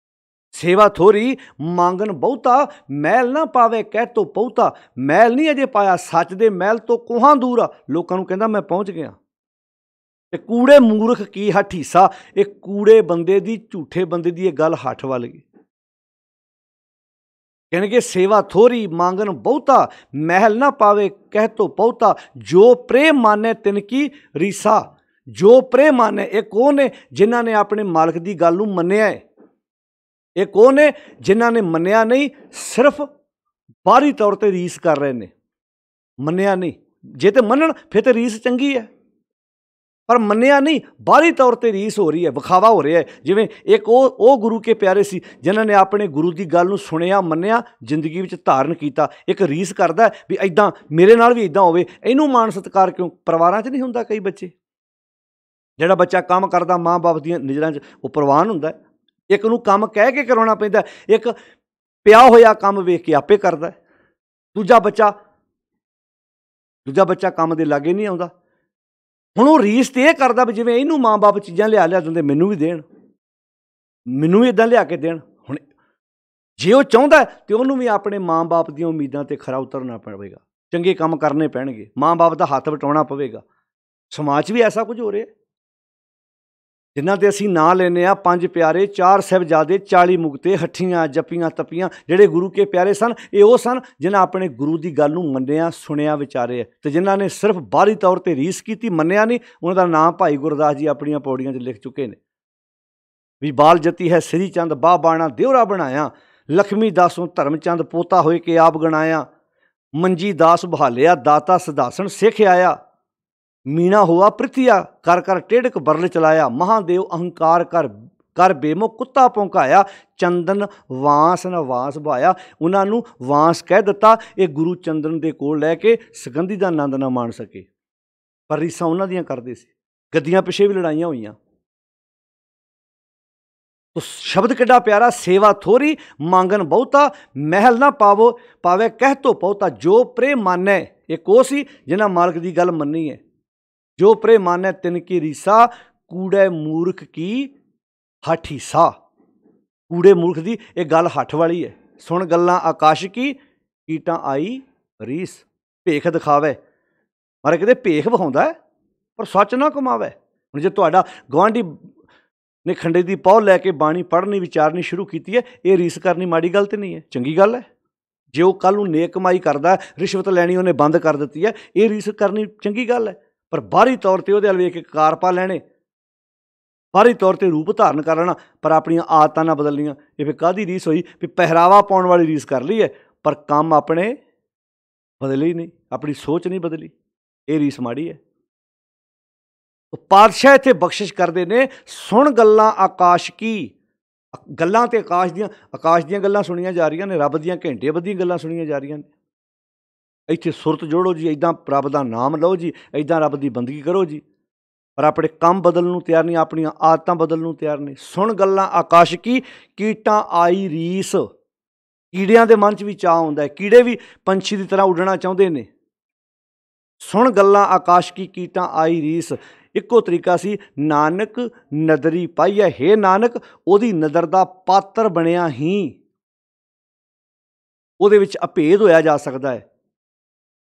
ਸੇਵਾ ਥੋੜ੍ਹੀ ਮੰਗਣ ਬਹੁਤਾ, ਮੈਲ ਨਾ ਪਾਵੇ ਕਹਿ ਤੋਂ ਬਹੁਤਾ। ਮੈਲ ਨਹੀਂ ਅਜੇ ਪਾਇਆ, ਸੱਚ ਦੇ ਮੈਲ ਤੋਂ ਕੋਹਾਂ ਦੂਰ ਆ। ਲੋਕਾਂ ਨੂੰ ਕਹਿੰਦਾ ਮੈਂ ਪਹੁੰਚ ਗਿਆ। ਤੇ ਕੂੜੇ ਮੂਰਖ ਕੀ ਹੱਠ ਹੀਸਾ। ਇਹ ਕੂੜੇ ਬੰਦੇ ਦੀ, ਝੂਠੇ ਬੰਦੇ ਦੀ ਇਹ ਗੱਲ ਹੱਠ ਵੱਲ ਗਈ। ਕਹਿਣਗੇ ਸੇਵਾ ਥੋੜ੍ਹੀ ਮੰਗਣ ਬਹੁਤਾ, ਮਹਿਲ ਨਾ ਪਾਵੇ ਕਹਿ ਤੋਂ ਬਹੁਤਾ। ਜੋ ਪ੍ਰੇਮ ਮਾਨੇ ਤਿਨ ਕੀ ਰੀਸਾ। ਜੋ ਪ੍ਰੇਮ ਮਾਨੇ, ਇਹ ਕੌਣ ਨੇ? ਜਿਨ੍ਹਾਂ ਨੇ ਆਪਣੇ ਮਾਲਕ ਦੀ ਗੱਲ ਨੂੰ ਮੰਨਿਆ ਹੈ। ਇਹ ਕੌਣ ਨੇ? ਜਿਨ੍ਹਾਂ ਨੇ ਮੰਨਿਆ ਨਹੀਂ, ਸਿਰਫ ਬਾਹਰੀ ਤੌਰ 'ਤੇ ਰੀਸ ਕਰ ਰਹੇ ਨੇ, ਮੰਨਿਆ ਨਹੀਂ। ਜੇ ਤੇ ਮੰਨਣ ਫਿਰ ਤਾਂ ਰੀਸ ਚੰਗੀ ਹੈ, ਪਰ ਮੰਨਿਆ ਨਹੀਂ, ਬਾਹਰੀ ਤੌਰ 'ਤੇ ਰੀਸ ਹੋ ਰਹੀ ਹੈ, ਵਿਖਾਵਾ ਹੋ ਰਿਹਾ ਹੈ। ਜਿਵੇਂ ਇੱਕ ਉਹ ਗੁਰੂ ਕੇ ਪਿਆਰੇ ਸੀ ਜਿਨ੍ਹਾਂ ਨੇ ਆਪਣੇ ਗੁਰੂ ਦੀ ਗੱਲ ਨੂੰ ਸੁਣਿਆ, ਮੰਨਿਆ, ਜ਼ਿੰਦਗੀ ਵਿੱਚ ਧਾਰਨ ਕੀਤਾ। ਇੱਕ ਰੀਸ ਕਰਦਾ ਵੀ ਇੱਦਾਂ ਮੇਰੇ ਨਾਲ ਵੀ ਇੱਦਾਂ ਹੋਵੇ। ਇਹਨੂੰ ਮਾਣ ਸਤਿਕਾਰ ਕਿਉਂ? ਪਰਿਵਾਰਾਂ 'ਚ ਨਹੀਂ ਹੁੰਦਾ? ਕਈ ਬੱਚੇ, ਜਿਹੜਾ ਬੱਚਾ ਕੰਮ ਕਰਦਾ ਮਾਂ ਬਾਪ ਦੀਆਂ ਨਜ਼ਰਾਂ 'ਚ ਉਹ ਪ੍ਰਵਾਨ ਹੁੰਦਾ। ਇੱਕ ਨੂੰ ਕੰਮ ਕਹਿ ਕੇ ਕਰਾਉਣਾ ਪੈਂਦਾ, ਇੱਕ ਪਿਆ ਹੋਇਆ ਕੰਮ ਵੇਖ ਕੇ ਆਪੇ ਕਰਦਾ। ਦੂਜਾ ਬੱਚਾ ਕੰਮ ਦੇ ਲਾਗੇ ਨਹੀਂ ਆਉਂਦਾ। ਹੁਣ ਉਹ ਰੀਸ ਤੇ ਇਹ ਕਰਦਾ ਵੀ ਜਿਵੇਂ ਇਹਨੂੰ ਮਾਂ ਬਾਪ ਚੀਜ਼ਾਂ ਲਿਆ ਦਿੰਦੇ, ਮੈਨੂੰ ਵੀ ਦੇਣ, ਮੈਨੂੰ ਵੀ ਇੱਦਾਂ ਲਿਆ ਕੇ ਦੇਣ। ਹੁਣ ਜੇ ਉਹ ਚਾਹੁੰਦਾ ਤਾਂ ਉਹਨੂੰ ਵੀ ਆਪਣੇ ਮਾਂ ਬਾਪ ਦੀਆਂ ਉਮੀਦਾਂ 'ਤੇ ਖਰਾ ਉਤਰਨਾ ਪਵੇਗਾ, ਚੰਗੇ ਕੰਮ ਕਰਨੇ ਪੈਣਗੇ, ਮਾਂ ਬਾਪ ਦਾ ਹੱਥ ਵਟਾਉਣਾ ਪਵੇਗਾ। ਸਮਾਜ 'ਚ ਵੀ ਐਸਾ ਕੁਝ ਹੋ ਰਿਹਾ ਜਿਨ੍ਹਾਂ 'ਤੇ ਅਸੀਂ ਨਾਂ ਲੈਂਦੇ ਹਾਂ, 5 ਪਿਆਰੇ, 4 ਸਾਹਿਬਜ਼ਾਦੇ, 40 ਮੁਕਤੇ, ਹੱਠੀਆਂ ਜੱਪੀਆਂ ਤਪੀਆਂ। ਜਿਹੜੇ ਗੁਰੂ ਕੇ ਪਿਆਰੇ ਸਨ, ਇਹ ਉਹ ਸਨ ਜਿਨ੍ਹਾਂ ਆਪਣੇ ਗੁਰੂ ਦੀ ਗੱਲ ਨੂੰ ਮੰਨਿਆ, ਸੁਣਿਆ, ਵਿਚਾਰਿਆ। ਅਤੇ ਜਿਨ੍ਹਾਂ ਨੇ ਸਿਰਫ ਬਾਹਰੀ ਤੌਰ 'ਤੇ ਰੀਸ ਕੀਤੀ, ਮੰਨਿਆ ਨਹੀਂ, ਉਹਨਾਂ ਦਾ ਨਾਮ ਭਾਈ ਗੁਰਦਾਸ ਜੀ ਆਪਣੀਆਂ ਪੌੜੀਆਂ 'ਚ ਲਿਖ ਚੁੱਕੇ ਨੇ ਵੀ ਬਾਲ ਜਤੀ ਹੈ ਸ੍ਰੀ ਚੰਦ ਬਾਹ ਬਾਣਾ ਦਿਉਰਾ ਬਣਾਇਆ। ਲਖਮੀ ਦਾਸੋਂ ਧਰਮ ਚੰਦ ਪੋਤਾ ਹੋਏ ਕੇ ਆਪ ਗਣਾਇਆ। ਮੰਜੀ ਦਾਸ ਬਹਾਲਿਆ ਦਾਤਾ ਸਦਾਸਨ ਸਿੱਖ ਆਇਆ। ਮੀਣਾ ਹੋਆ ਪ੍ਰਿਥਿਆ ਕਰ ਕਰ ਟੇੜਕ ਬਰਲ ਚਲਾਇਆ। ਮਹਾਦੇਵ ਅਹੰਕਾਰ ਕਰ ਬੇਮੋ ਕੁੱਤਾ ਭੌਂਕਾਇਆ। ਚੰਦਨ ਵਾਂਸ ਨ ਵਾਂਸ ਭਾਇਆ। ਉਹਨਾਂ ਨੂੰ ਵਾਂਸ ਕਹਿ ਦਿੱਤਾ। ਇਹ ਗੁਰੂ ਚੰਦਨ ਦੇ ਕੋਲ ਲੈ ਕੇ ਸੁਗੰਧੀ ਦਾ ਆਨੰਦ ਨਾ ਮਾਣ ਸਕੇ, ਪਰ ਰੀਸਾਂ ਉਹਨਾਂ ਦੀਆਂ ਕਰਦੇ ਸੀ। ਗੱਦੀਆਂ ਪਿੱਛੇ ਵੀ ਲੜਾਈਆਂ ਹੋਈਆਂ। ਸ਼ਬਦ ਕਿੱਡਾ ਪਿਆਰਾ, ਸੇਵਾ ਥੋੜ੍ਹੀ ਮੰਗਣ ਬਹੁਤਾ, ਮਹਿਲ ਨਾ ਪਾਵੇ ਕਹਿ ਤੋਂ ਬਹੁਤਾ। ਜੋ ਪ੍ਰੇ ਮਾਨੈ, ਇਹ ਕੋ ਸੀ ਜਿਨ੍ਹਾਂ ਮਾਲਕ ਦੀ ਗੱਲ ਮੰਨੀ ਹੈ। ਜੋ ਪ੍ਰੇ ਮਾਨੈ ਤਿਨ ਕੀ ਰੀਸਾ, ਕੂੜੇ ਮੂਰਖ ਕੀ ਹੱਠ ਹੀਸਾ। ਕੂੜੇ ਮੂਰਖ ਦੀ ਇਹ ਗੱਲ ਹੱਠ ਵਾਲੀ ਹੈ। ਸੁਣ ਗੱਲਾਂ ਆਕਾਸ਼ ਕੀ, ਕੀਟਾਂ ਆਈ ਰੀਸ। ਭੇਖ ਦਿਖਾਵੇ, ਮਾਰੇ ਕਿਤੇ ਭੇਖ ਵਿਖਾਉਂਦਾ ਪਰ ਸੱਚ ਨਾ ਕਮਾਵੇ। ਹੁਣ ਜੇ ਤੁਹਾਡਾ ਗੁਆਂਢੀ ਨੇ ਖੰਡੇ ਦੀ ਪਹੁ ਲੈ ਕੇ ਬਾਣੀ ਪੜ੍ਹਨੀ, ਵਿਚਾਰਨੀ ਸ਼ੁਰੂ ਕੀਤੀ ਹੈ, ਇਹ ਰੀਸ ਕਰਨੀ ਮਾੜੀ ਗੱਲ ਤਾਂ ਨਹੀਂ ਹੈ, ਚੰਗੀ ਗੱਲ ਹੈ। ਜੇ ਉਹ ਕੱਲ੍ਹ ਨੂੰ ਨੇਕ ਕਮਾਈ ਕਰਦਾ, ਰਿਸ਼ਵਤ ਲੈਣੀ ਉਹਨੇ ਬੰਦ ਕਰ ਦਿੱਤੀ ਹੈ, ਇਹ ਰੀਸ ਕਰਨੀ ਚੰਗੀ ਗੱਲ ਹੈ। ਪਰ ਬਾਹਰੀ ਤੌਰ 'ਤੇ ਉਹਦੇ ਵੱਲ ਵੇਖ ਕੇ ਕਾਰ ਪਾ ਲੈਣੇ, ਬਾਹਰੀ ਤੌਰ 'ਤੇ ਰੂਪ ਧਾਰਨ ਕਰ ਲੈਣਾ, ਪਰ ਆਪਣੀਆਂ ਆਦਤਾਂ ਨਾ ਬਦਲਣੀਆਂ। ਇਹ ਫਿਰ ਕਾਹਦੀ ਰੀਸ ਹੋਈ? ਵੀ ਪਹਿਰਾਵਾ ਪਾਉਣ ਵਾਲੀ ਰੀਸ ਕਰ ਲਈ ਹੈ, ਪਰ ਕੰਮ ਆਪਣੇ ਬਦਲੇ ਹੀ ਨਹੀਂ, ਆਪਣੀ ਸੋਚ ਨਹੀਂ ਬਦਲੀ। ਇਹ ਰੀਸ ਮਾੜੀ ਹੈ। ਪਾਤਸ਼ਾਹ ਇੱਥੇ ਬਖਸ਼ਿਸ਼ ਕਰਦੇ ਨੇ, ਸੁਣ ਗੱਲਾਂ ਆਕਾਸ਼ ਕੀ। ਗੱਲਾਂ ਤੇ ਆਕਾਸ਼ ਦੀਆਂ ਗੱਲਾਂ ਸੁਣੀਆਂ ਜਾ ਰਹੀਆਂ ਨੇ, ਰੱਬ ਦੀਆਂ ਘੰਟੇ ਬੱਧੀਆਂ ਗੱਲਾਂ ਸੁਣੀਆਂ ਜਾ ਰਹੀਆਂ ਨੇ। ਇੱਥੇ ਸੁਰਤ ਜੋੜੋ ਜੀ, ਇੱਦਾਂ ਰੱਬ ਦਾ ਨਾਮ ਲਓ ਜੀ, ਇੱਦਾਂ ਰੱਬ ਦੀ ਬੰਦਗੀ ਕਰੋ ਜੀ, ਪਰ ਆਪਣੇ ਕੰਮ ਬਦਲਣ ਨੂੰ ਤਿਆਰ ਨਹੀਂ, ਆਪਣੀਆਂ ਆਦਤਾਂ ਬਦਲਣ ਨੂੰ ਤਿਆਰ ਨਹੀਂ। ਸੁਣ ਗੱਲਾਂ ਆਕਾਸ਼ ਕੀ, ਕੀਟਾਂ ਆਈ ਰੀਸ। ਕੀੜਿਆਂ ਦੇ ਮਨ 'ਚ ਵੀ ਚਾਅ ਆਉਂਦਾ ਹੈ, ਕੀੜੇ ਵੀ ਪੰਛੀ ਦੀ ਤਰ੍ਹਾਂ ਉੱਡਣਾ ਚਾਹੁੰਦੇ ਨੇ। ਸੁਣ ਗੱਲਾਂ ਆਕਾਸ਼ ਕੀ, ਕੀਟਾਂ ਆਈ ਰੀਸ। ਇੱਕੋ ਤਰੀਕਾ ਸੀ, ਨਾਨਕ ਨਦਰੀ ਪਾਈਐ। ਹੇ ਨਾਨਕ, ਉਹਦੀ ਨਦਰ ਦਾ ਪਾਤਰ ਬਣਿਆ ਹੀ ਉਹਦੇ ਵਿੱਚ ਅਭੇਦ ਹੋਇਆ ਜਾ ਸਕਦਾ ਹੈ।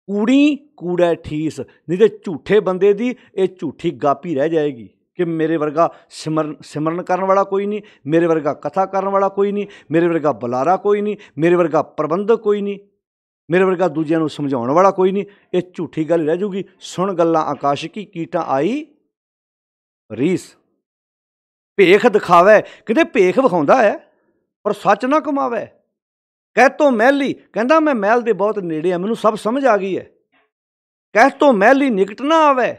ਕੂੜੀ ਕੂੜਾ ਠੀਸ, ਨਹੀਂ ਤੇ ਝੂਠੇ ਬੰਦੇ ਦੀ ਇਹ ਝੂਠੀ ਗਾਪੀ ਰਹਿ ਜਾਏਗੀ ਕਿ ਮੇਰੇ ਵਰਗਾ ਸਿਮਰਨ ਕਰਨ ਵਾਲਾ ਕੋਈ ਨਹੀਂ, ਮੇਰੇ ਵਰਗਾ ਕਥਾ ਕਰਨ ਵਾਲਾ ਕੋਈ ਨਹੀਂ, ਮੇਰੇ ਵਰਗਾ ਬੁਲਾਰਾ ਕੋਈ ਨਹੀਂ, ਮੇਰੇ ਵਰਗਾ ਪ੍ਰਬੰਧਕ ਕੋਈ ਨਹੀਂ, ਮੇਰੇ ਵਰਗਾ ਦੂਜਿਆਂ ਨੂੰ ਸਮਝਾਉਣ ਵਾਲਾ ਕੋਈ ਨਹੀਂ। ਇਹ ਝੂਠੀ ਗੱਲ ਰਹਿ ਜੂਗੀ। ਸੁਣ ਗੱਲਾਂ ਆਕਾਸ਼ਕੀ, ਕੀਟਾਂ ਆਈ ਰੀਸ। ਭੇਖ ਦਿਖਾਵੇ, ਕਹਿੰਦੇ ਭੇਖ ਵਿਖਾਉਂਦਾ ਹੈ ਪਰ ਸੱਚ ਨਾ ਕਮਾਵੇ। ਕਹਿ ਤੋਂ ਮਹਿਲੀ, ਕਹਿੰਦਾ ਮੈਂ ਮਹਿਲ ਦੇ ਬਹੁਤ ਨੇੜੇ ਆ, ਮੈਨੂੰ ਸਭ ਸਮਝ ਆ ਗਈ ਹੈ। ਕਹਿ ਤੋਂ ਮਹਿਲੀ ਨਿਕਟ ਨਾ ਆਵੇ।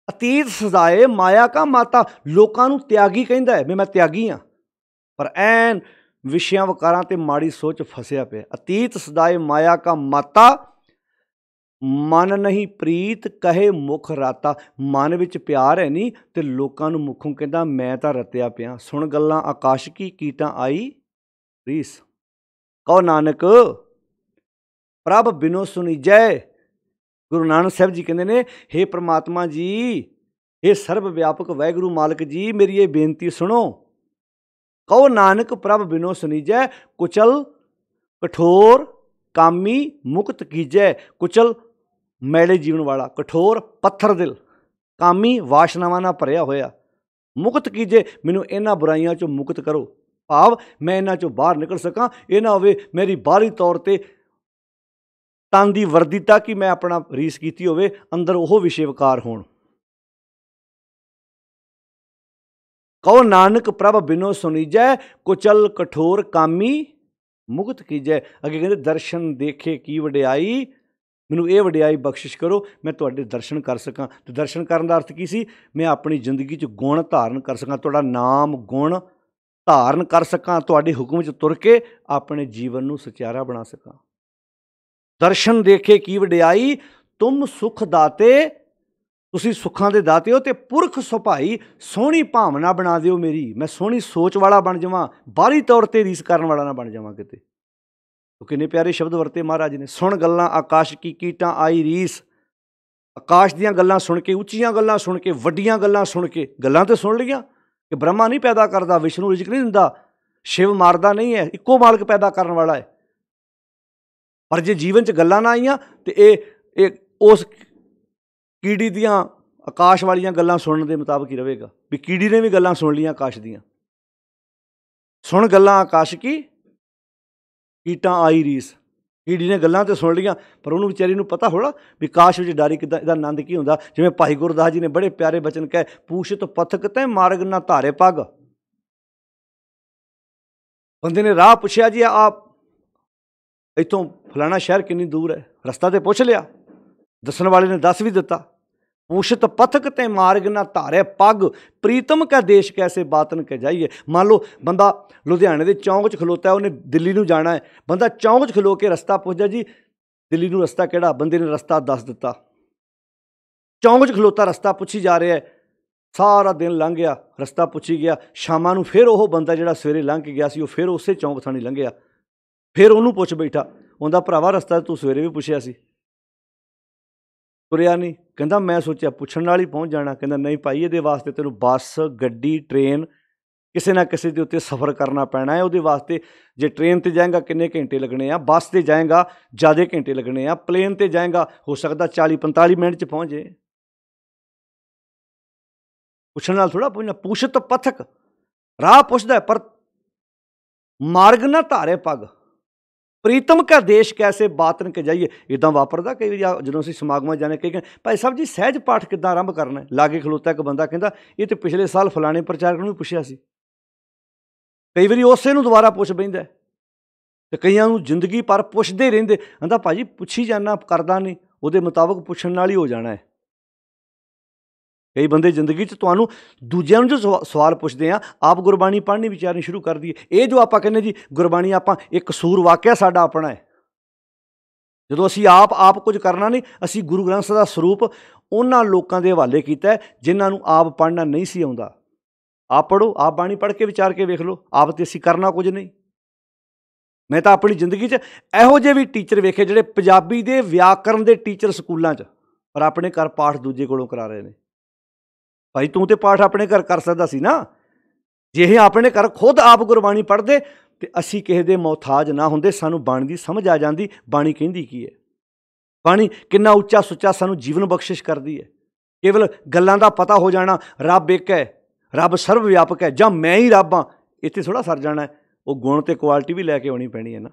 ਅਤੀਤ ਸਜ਼ਾਏ ਮਾਇਆ ਕਾ ਮਾਤਾ, ਲੋਕਾਂ ਨੂੰ ਤਿਆਗੀ ਕਹਿੰਦਾ ਹੈ ਵੀ ਮੈਂ ਤਿਆਗੀ ਹਾਂ, ਪਰ ਐਨ ਵਿਸ਼ਿਆਂ ਵਿਕਾਰਾਂ ਤੇ ਮਾੜੀ ਸੋਚ ਫਸਿਆ ਪਿਆ। ਅਤੀਤ ਸਦਾਏ ਮਾਇਆ ਕਾ ਮਾਤਾ, ਮਨ ਨਹੀਂ ਪ੍ਰੀਤ ਕਹੇ ਮੁਖ ਰਾਤਾ। ਮਨ ਵਿੱਚ ਪਿਆਰ ਹੈ ਨਹੀਂ ਤੇ ਲੋਕਾਂ ਨੂੰ ਮੁਖੋਂ ਕਹਿੰਦਾ ਮੈਂ ਤਾਂ ਰਤਿਆ ਪਿਆ। ਸੁਣ ਗੱਲਾਂ ਆਕਾਸ਼ਕੀ, ਕੀਟਾਂ ਆਈ ਰੀਸ। ਕਹੋ ਨਾਨਕ ਪ੍ਰਭ ਬਿਨੋ ਸੁਣੀਜੈ। ਗੁਰੂ ਨਾਨਕ ਸਾਹਿਬ ਜੀ ਕਹਿੰਦੇ ਨੇ, ਹੇ ਪ੍ਰਮਾਤਮਾ ਜੀ, ਇਹ ਸਰਬ ਵਿਆਪਕ ਵਾਹਿਗੁਰੂ ਮਾਲਕ ਜੀ, ਮੇਰੀ ਇਹ ਬੇਨਤੀ ਸੁਣੋ। ਕਹੋ ਨਾਨਕ ਪ੍ਰਭ ਬਿਨੋ ਸੁਣੀਜੈ, ਕੁਚਲ ਕਠੋਰ ਕਾਮੀ ਮੁਕਤ ਕੀਜੈ। ਕੁਚਲ ਮੈਲੇ ਜੀਵਨ ਵਾਲਾ, ਕਠੋਰ ਪੱਥਰ ਦਿਲ, ਕਾਮੀ ਵਾਸ਼ਨਾਵਾਂ ਨਾਲ ਭਰਿਆ ਹੋਇਆ, ਮੁਕਤ ਕੀਜੇ, ਮੈਨੂੰ ਇਹਨਾਂ ਬੁਰਾਈਆਂ ਚੋਂ ਮੁਕਤ ਕਰੋ। ਭਾਵ ਮੈਂ ਇਹਨਾਂ ਚੋਂ ਬਾਹਰ ਨਿਕਲ ਸਕਾਂ। ਇਹ ਨਾ ਹੋਵੇ ਮੇਰੀ ਬਾਹਰੀ ਤੌਰ ਤੇ ਤਨ ਦੀ ਵਰਦੀ ਤੱਕ ਹੀ ਮੈਂ ਆਪਣਾ ਰੀਸ ਕੀਤੀ ਹੋਵੇ, ਅੰਦਰ ਉਹ ਵਿਸ਼ੇ ਵਿਕਾਰ ਹੋਣ। ਕਹੋ ਨਾਨਕ ਪ੍ਰਭ ਬਿਨੋ ਸੁਣੀਜੈ, ਕੁਚਲ ਕਠੋਰ ਕਾਮੀ ਮੁਕਤ ਕੀਜੈ। ਅੱਗੇ ਕਹਿੰਦੇ ਦਰਸ਼ਨ ਦੇਖੇ ਕੀ ਵਡਿਆਈ, ਮੈਨੂੰ ਇਹ ਵਡਿਆਈ ਬਖਸ਼ਿਸ਼ ਕਰੋ, ਮੈਂ ਤੁਹਾਡੇ ਦਰਸ਼ਨ ਕਰ ਸਕਾਂ। ਤੇ ਦਰਸ਼ਨ ਕਰਨ ਦਾ ਅਰਥ ਕੀ ਸੀ? ਮੈਂ ਆਪਣੀ ਜ਼ਿੰਦਗੀ 'ਚ ਗੁਣ ਧਾਰਨ ਕਰ ਸਕਾਂ, ਤੁਹਾਡਾ ਨਾਮ ਗੁਣ ਧਾਰਨ ਕਰ ਸਕਾਂ, ਤੁਹਾਡੇ ਹੁਕਮ 'ਚ ਤੁਰ ਕੇ ਆਪਣੇ ਜੀਵਨ ਨੂੰ ਸੁਚਾਰਾ ਬਣਾ ਸਕਾਂ। ਦਰਸ਼ਨ ਦੇਖੇ ਕੀ ਵਡਿਆਈ, ਤੁਮ ਸੁਖ ਦਾਤੇ, ਤੁਸੀਂ ਸੁੱਖਾਂ ਦੇ ਦਾਤੇ ਹੋ, ਤੇ ਪੁਰਖ ਸੁਭਾਈ, ਸੋਹਣੀ ਭਾਵਨਾ ਬਣਾ ਦਿਓ ਮੇਰੀ, ਮੈਂ ਸੋਹਣੀ ਸੋਚ ਵਾਲਾ ਬਣ ਜਾਵਾਂ, ਬਾਹਰੀ ਤੌਰ ਤੇ ਰੀਸ ਕਰਨ ਵਾਲਾ ਨਾ ਬਣ ਜਾਵਾਂ ਕਿਤੇ। ਉਹ ਕਿੰਨੇ ਪਿਆਰੇ ਸ਼ਬਦ ਵਰਤੇ ਮਹਾਰਾਜ ਨੇ। ਸੁਣ ਗੱਲਾਂ ਆਕਾਸ਼ ਕੀ, ਕੀਟਾਂ ਆਈ ਰੀਸ। ਆਕਾਸ਼ ਦੀਆਂ ਗੱਲਾਂ ਸੁਣ ਕੇ, ਉੱਚੀਆਂ ਗੱਲਾਂ ਸੁਣ ਕੇ, ਵੱਡੀਆਂ ਗੱਲਾਂ ਸੁਣ ਕੇ, ਗੱਲਾਂ ਤਾਂ ਸੁਣ ਲਈਆਂ ਕਿ ਬ੍ਰਹਮਾ ਨਹੀਂ ਪੈਦਾ ਕਰਦਾ, ਵਿਸ਼ਨੂੰ ਰਿਜ਼ਕ ਨਹੀਂ ਦਿੰਦਾ, ਸ਼ਿਵ ਮਾਰਦਾ ਨਹੀਂ ਹੈ, ਇੱਕੋ ਮਾਲਕ ਪੈਦਾ ਕਰਨ ਵਾਲਾ ਹੈ। ਪਰ ਜੇ ਜੀਵਨ 'ਚ ਗੱਲਾਂ ਨਾ ਆਈਆਂ ਤੇ ਇਹ ਉਸ ਕੀੜੀ ਦੀਆਂ ਆਕਾਸ਼ ਵਾਲੀਆਂ ਗੱਲਾਂ ਸੁਣਨ ਦੇ ਮੁਤਾਬਕ ਹੀ ਰਹੇਗਾ ਵੀ ਕੀੜੀ ਨੇ ਵੀ ਗੱਲਾਂ ਸੁਣ ਲਈਆਂ ਆਕਾਸ਼ ਦੀਆਂ। ਸੁਣ ਗੱਲਾਂ ਆਕਾਸ਼ ਕੀ, ਕੀਟਾਂ ਆਈ ਰੀਸ। ਕੀੜੀ ਨੇ ਗੱਲਾਂ ਤੇ ਸੁਣ ਲਈਆਂ, ਪਰ ਉਹਨੂੰ ਵਿਚਾਰੀ ਨੂੰ ਪਤਾ ਹੋਣਾ ਵੀ ਕਾਸ਼ ਵਿੱਚ ਡਾਰੀ ਕਿੱਦਾਂ, ਇਹਦਾ ਆਨੰਦ ਕੀ ਹੁੰਦਾ। ਜਿਵੇਂ ਭਾਈ ਗੁਰਦਾਸ ਜੀ ਨੇ ਬੜੇ ਪਿਆਰੇ ਬਚਨ ਕਹੇ, ਪੂਛਤ ਪਥਕ ਤੈ ਮਾਰਗ ਨਾ ਧਾਰੇ ਪੱਗ। ਬੰਦੇ ਨੇ ਰਾਹ ਪੁੱਛਿਆ, ਜੀ ਆਪ ਇੱਥੋਂ ਫਲਾਣਾ ਸ਼ਹਿਰ ਕਿੰਨੀ ਦੂਰ ਹੈ, ਰਸਤਾ ਤੇ ਪੁੱਛ ਲਿਆ, ਦੱਸਣ ਵਾਲੇ ਨੇ ਦੱਸ ਵੀ ਦਿੱਤਾ। ਪੂਛਤ ਪਥਕ ਤੇ ਮਾਰਗ ਨਾ ਧਾਰੇ ਪੱਗ, ਪ੍ਰੀਤਮ ਕਾ ਦੇਸ਼ ਕੈਸੇ ਬਾਤਨ ਕੇ ਜਾਈਏ। ਮੰਨ ਲਓ ਬੰਦਾ ਲੁਧਿਆਣੇ ਦੇ ਚੌਂਕ 'ਚ ਖਲੋਤਾ, ਉਹਨੇ ਦਿੱਲੀ ਨੂੰ ਜਾਣਾ ਹੈ। ਬੰਦਾ ਚੌਂਕ 'ਚ ਖਲੋ ਕੇ ਰਸਤਾ ਪੁੱਛਦਾ, ਜੀ ਦਿੱਲੀ ਨੂੰ ਰਸਤਾ ਕਿਹੜਾ? ਬੰਦੇ ਨੇ ਰਸਤਾ ਦੱਸ ਦਿੱਤਾ। ਚੌਂਕ 'ਚ ਖਲੋਤਾ ਰਸਤਾ ਪੁੱਛੀ ਜਾ ਰਿਹਾ ਹੈ, ਸਾਰਾ ਦਿਨ ਲੰਘ ਗਿਆ, ਰਸਤਾ ਪੁੱਛੀ ਗਿਆ। ਸ਼ਾਮਾਂ ਨੂੰ ਫਿਰ ਉਹ ਬੰਦਾ ਜਿਹੜਾ ਸਵੇਰੇ ਲੰਘ ਕੇ ਗਿਆ ਸੀ, ਉਹ ਫਿਰ ਉਸੇ ਚੌਂਕ ਥਾਣੀ ਲੰਘਿਆ, ਫਿਰ ਉਹਨੂੰ ਪੁੱਛ ਬੈਠਾ, ਉਹਦਾ ਭਰਾਵਾ ਰਸਤਾ ਤੂੰ ਸਵੇਰੇ ਵੀ ਪੁੱਛਿਆ ਸੀ, ਤੁਰਿਆ ਨਹੀਂ। ਕਹਿੰਦਾ ਮੈਂ ਸੋਚਿਆ ਪੁੱਛਣ ਨਾਲ ਹੀ ਪਹੁੰਚ ਜਾਣਾ। ਕਹਿੰਦਾ ਨਹੀਂ ਭਾਈ, ਇਹਦੇ ਵਾਸਤੇ ਤੈਨੂੰ ਬੱਸ, ਗੱਡੀ, ਟ੍ਰੇਨ, ਕਿਸੇ ਨਾ ਕਿਸੇ ਦੇ ਉੱਤੇ ਸਫ਼ਰ ਕਰਨਾ ਪੈਣਾ ਹੈ। ਉਹਦੇ ਵਾਸਤੇ ਜੇ ਟ੍ਰੇਨ 'ਤੇ ਜਾਏਗਾ ਕਿੰਨੇ ਘੰਟੇ ਲੱਗਣੇ ਆ, ਬੱਸ 'ਤੇ ਜਾਏਗਾ ਜ਼ਿਆਦਾ ਘੰਟੇ ਲੱਗਣੇ ਆ, ਪਲੇਨ 'ਤੇ ਜਾਏਗਾ ਹੋ ਸਕਦਾ 40-45 ਮਿੰਟ 'ਚ ਪਹੁੰਚ ਜਾਏ। ਪੁੱਛਣ ਨਾਲ ਥੋੜ੍ਹਾ ਪਹੁੰਚਣਾ। ਪੂਛਤ ਪਥਕ, ਰਾਹ ਪੁੱਛਦਾ, ਪਰ ਮਾਰਗ ਨਾ ਧਾਰੇ ਪੱਗ, ਪ੍ਰੀਤਮ ਕਾ ਦੇਸ਼ ਕੈਸੇ ਬਾਤਨ ਕੇ ਜਾਈਏ। ਇੱਦਾਂ ਵਾਪਰਦਾ ਕਈ ਵਾਰੀ, ਜਦੋਂ ਅਸੀਂ ਸਮਾਗਮਾਂ ਜਾਣੇ, ਕਈ ਕਹਿੰਦੇ ਭਾਈ ਸਾਹਿਬ ਜੀ ਸਹਿਜ ਪਾਠ ਕਿੱਦਾਂ ਆਰੰਭ ਕਰਨਾ ਹੈ। ਲਾਗੇ ਖਲੋਤਾ ਇੱਕ ਬੰਦਾ ਕਹਿੰਦਾ ਇਹ ਤਾਂ ਪਿਛਲੇ ਸਾਲ ਫਲਾਣੇ ਪ੍ਰਚਾਰਕ ਨੂੰ ਵੀ ਪੁੱਛਿਆ ਸੀ। ਕਈ ਵਾਰੀ ਉਸੇ ਨੂੰ ਦੁਬਾਰਾ ਪੁੱਛ ਬਹਿੰਦਾ, ਅਤੇ ਕਈਆਂ ਨੂੰ ਜ਼ਿੰਦਗੀ ਪਰ ਪੁੱਛਦੇ ਰਹਿੰਦੇ। ਕਹਿੰਦਾ ਭਾਅ ਜੀ ਪੁੱਛੀ ਜਾਣਾ, ਕਰਦਾ ਨਹੀਂ, ਉਹਦੇ ਮੁਤਾਬਕ ਪੁੱਛਣ ਨਾਲ ਹੀ ਹੋ ਜਾਣਾ ਹੈ। ਕਈ ਬੰਦੇ ਜ਼ਿੰਦਗੀ 'ਚ ਤੁਹਾਨੂੰ ਦੂਜਿਆਂ ਨੂੰ ਜੋ ਸਵਾਲ ਪੁੱਛਦੇ ਆ, ਆਪ ਗੁਰਬਾਣੀ ਪੜ੍ਹਨੀ ਵਿਚਾਰਨੀ ਸ਼ੁਰੂ ਕਰ ਦਈਏ। ਇਹ ਜੋ ਆਪਾਂ ਕਹਿੰਦੇ ਜੀ ਗੁਰਬਾਣੀ ਆਪਾਂ ਇੱਕ ਕਸੂਰ ਵਾਕਿਆ ਸਾਡਾ ਆਪਣਾ ਹੈ, ਜਦੋਂ ਅਸੀਂ ਆਪ ਕੁਝ ਕਰਨਾ ਨਹੀਂ, ਅਸੀਂ ਗੁਰੂ ਗ੍ਰੰਥ ਸਾਹਿਬ ਦਾ ਸਰੂਪ ਉਹਨਾਂ ਲੋਕਾਂ ਦੇ ਹਵਾਲੇ ਕੀਤਾ ਜਿਨ੍ਹਾਂ ਨੂੰ ਆਪ ਪੜ੍ਹਨਾ ਨਹੀਂ ਸੀ ਆਉਂਦਾ। ਆਪ ਪੜ੍ਹੋ, ਆਪ ਬਾਣੀ ਪੜ੍ਹ ਕੇ ਵਿਚਾਰ ਕੇ ਵੇਖ ਲਓ, ਆਪ ਤੇ ਅਸੀਂ ਕਰਨਾ ਕੁਝ ਨਹੀਂ। ਮੈਂ ਤਾਂ ਆਪਣੀ ਜ਼ਿੰਦਗੀ 'ਚ ਇਹੋ ਜਿਹੇ ਵੀ ਟੀਚਰ ਵੇਖੇ ਜਿਹੜੇ ਪੰਜਾਬੀ ਦੇ ਵਿਆਕਰਨ ਦੇ ਟੀਚਰ ਸਕੂਲਾਂ 'ਚ, ਪਰ ਆਪਣੇ ਘਰ ਪਾਠ ਦੂਜੇ ਕੋਲੋਂ ਕਰਾ ਰਹੇ ਨੇ। ਭਾਈ ਤੂੰ ਤੇ ਪਾਠ ਆਪਣੇ ਘਰ ਕਰ ਸਕਦਾ ਸੀ ਨਾ। ਜੇ ਇਹ ਆਪਣੇ ਘਰ ਖੁਦ ਆਪ ਗੁਰਬਾਣੀ ਪੜ੍ਹਦੇ ਤੇ ਅਸੀਂ ਕਿਸੇ ਦੇ ਮੁਹਤਾਜ ਨਾ ਹੁੰਦੇ, ਸਾਨੂੰ ਬਾਣੀ ਦੀ ਸਮਝ ਆ ਜਾਂਦੀ, ਬਾਣੀ ਕਹਿੰਦੀ ਕੀ ਹੈ, ਬਾਣੀ ਕਿੰਨਾ ਉੱਚਾ ਸੁੱਚਾ ਸਾਨੂੰ ਜੀਵਨ ਬਖਸ਼ਿਸ਼ ਕਰਦੀ ਹੈ। ਕੇਵਲ ਗੱਲਾਂ ਦਾ ਪਤਾ ਹੋ ਜਾਣਾ, ਰੱਬ ਇੱਕ ਹੈ, ਰੱਬ ਸਰਵ ਵਿਆਪਕ ਹੈ, ਜਾਂ ਮੈਂ ਹੀ ਰੱਬ ਹਾਂ, ਇੱਥੇ ਥੋੜ੍ਹਾ ਸਰ ਜਾਣਾ ਹੈ। ਉਹ ਗੁਣ ਤੇ ਕੁਆਲਿਟੀ ਵੀ ਲੈ ਕੇ ਆਉਣੀ ਪੈਣੀ ਹੈ ਨਾ।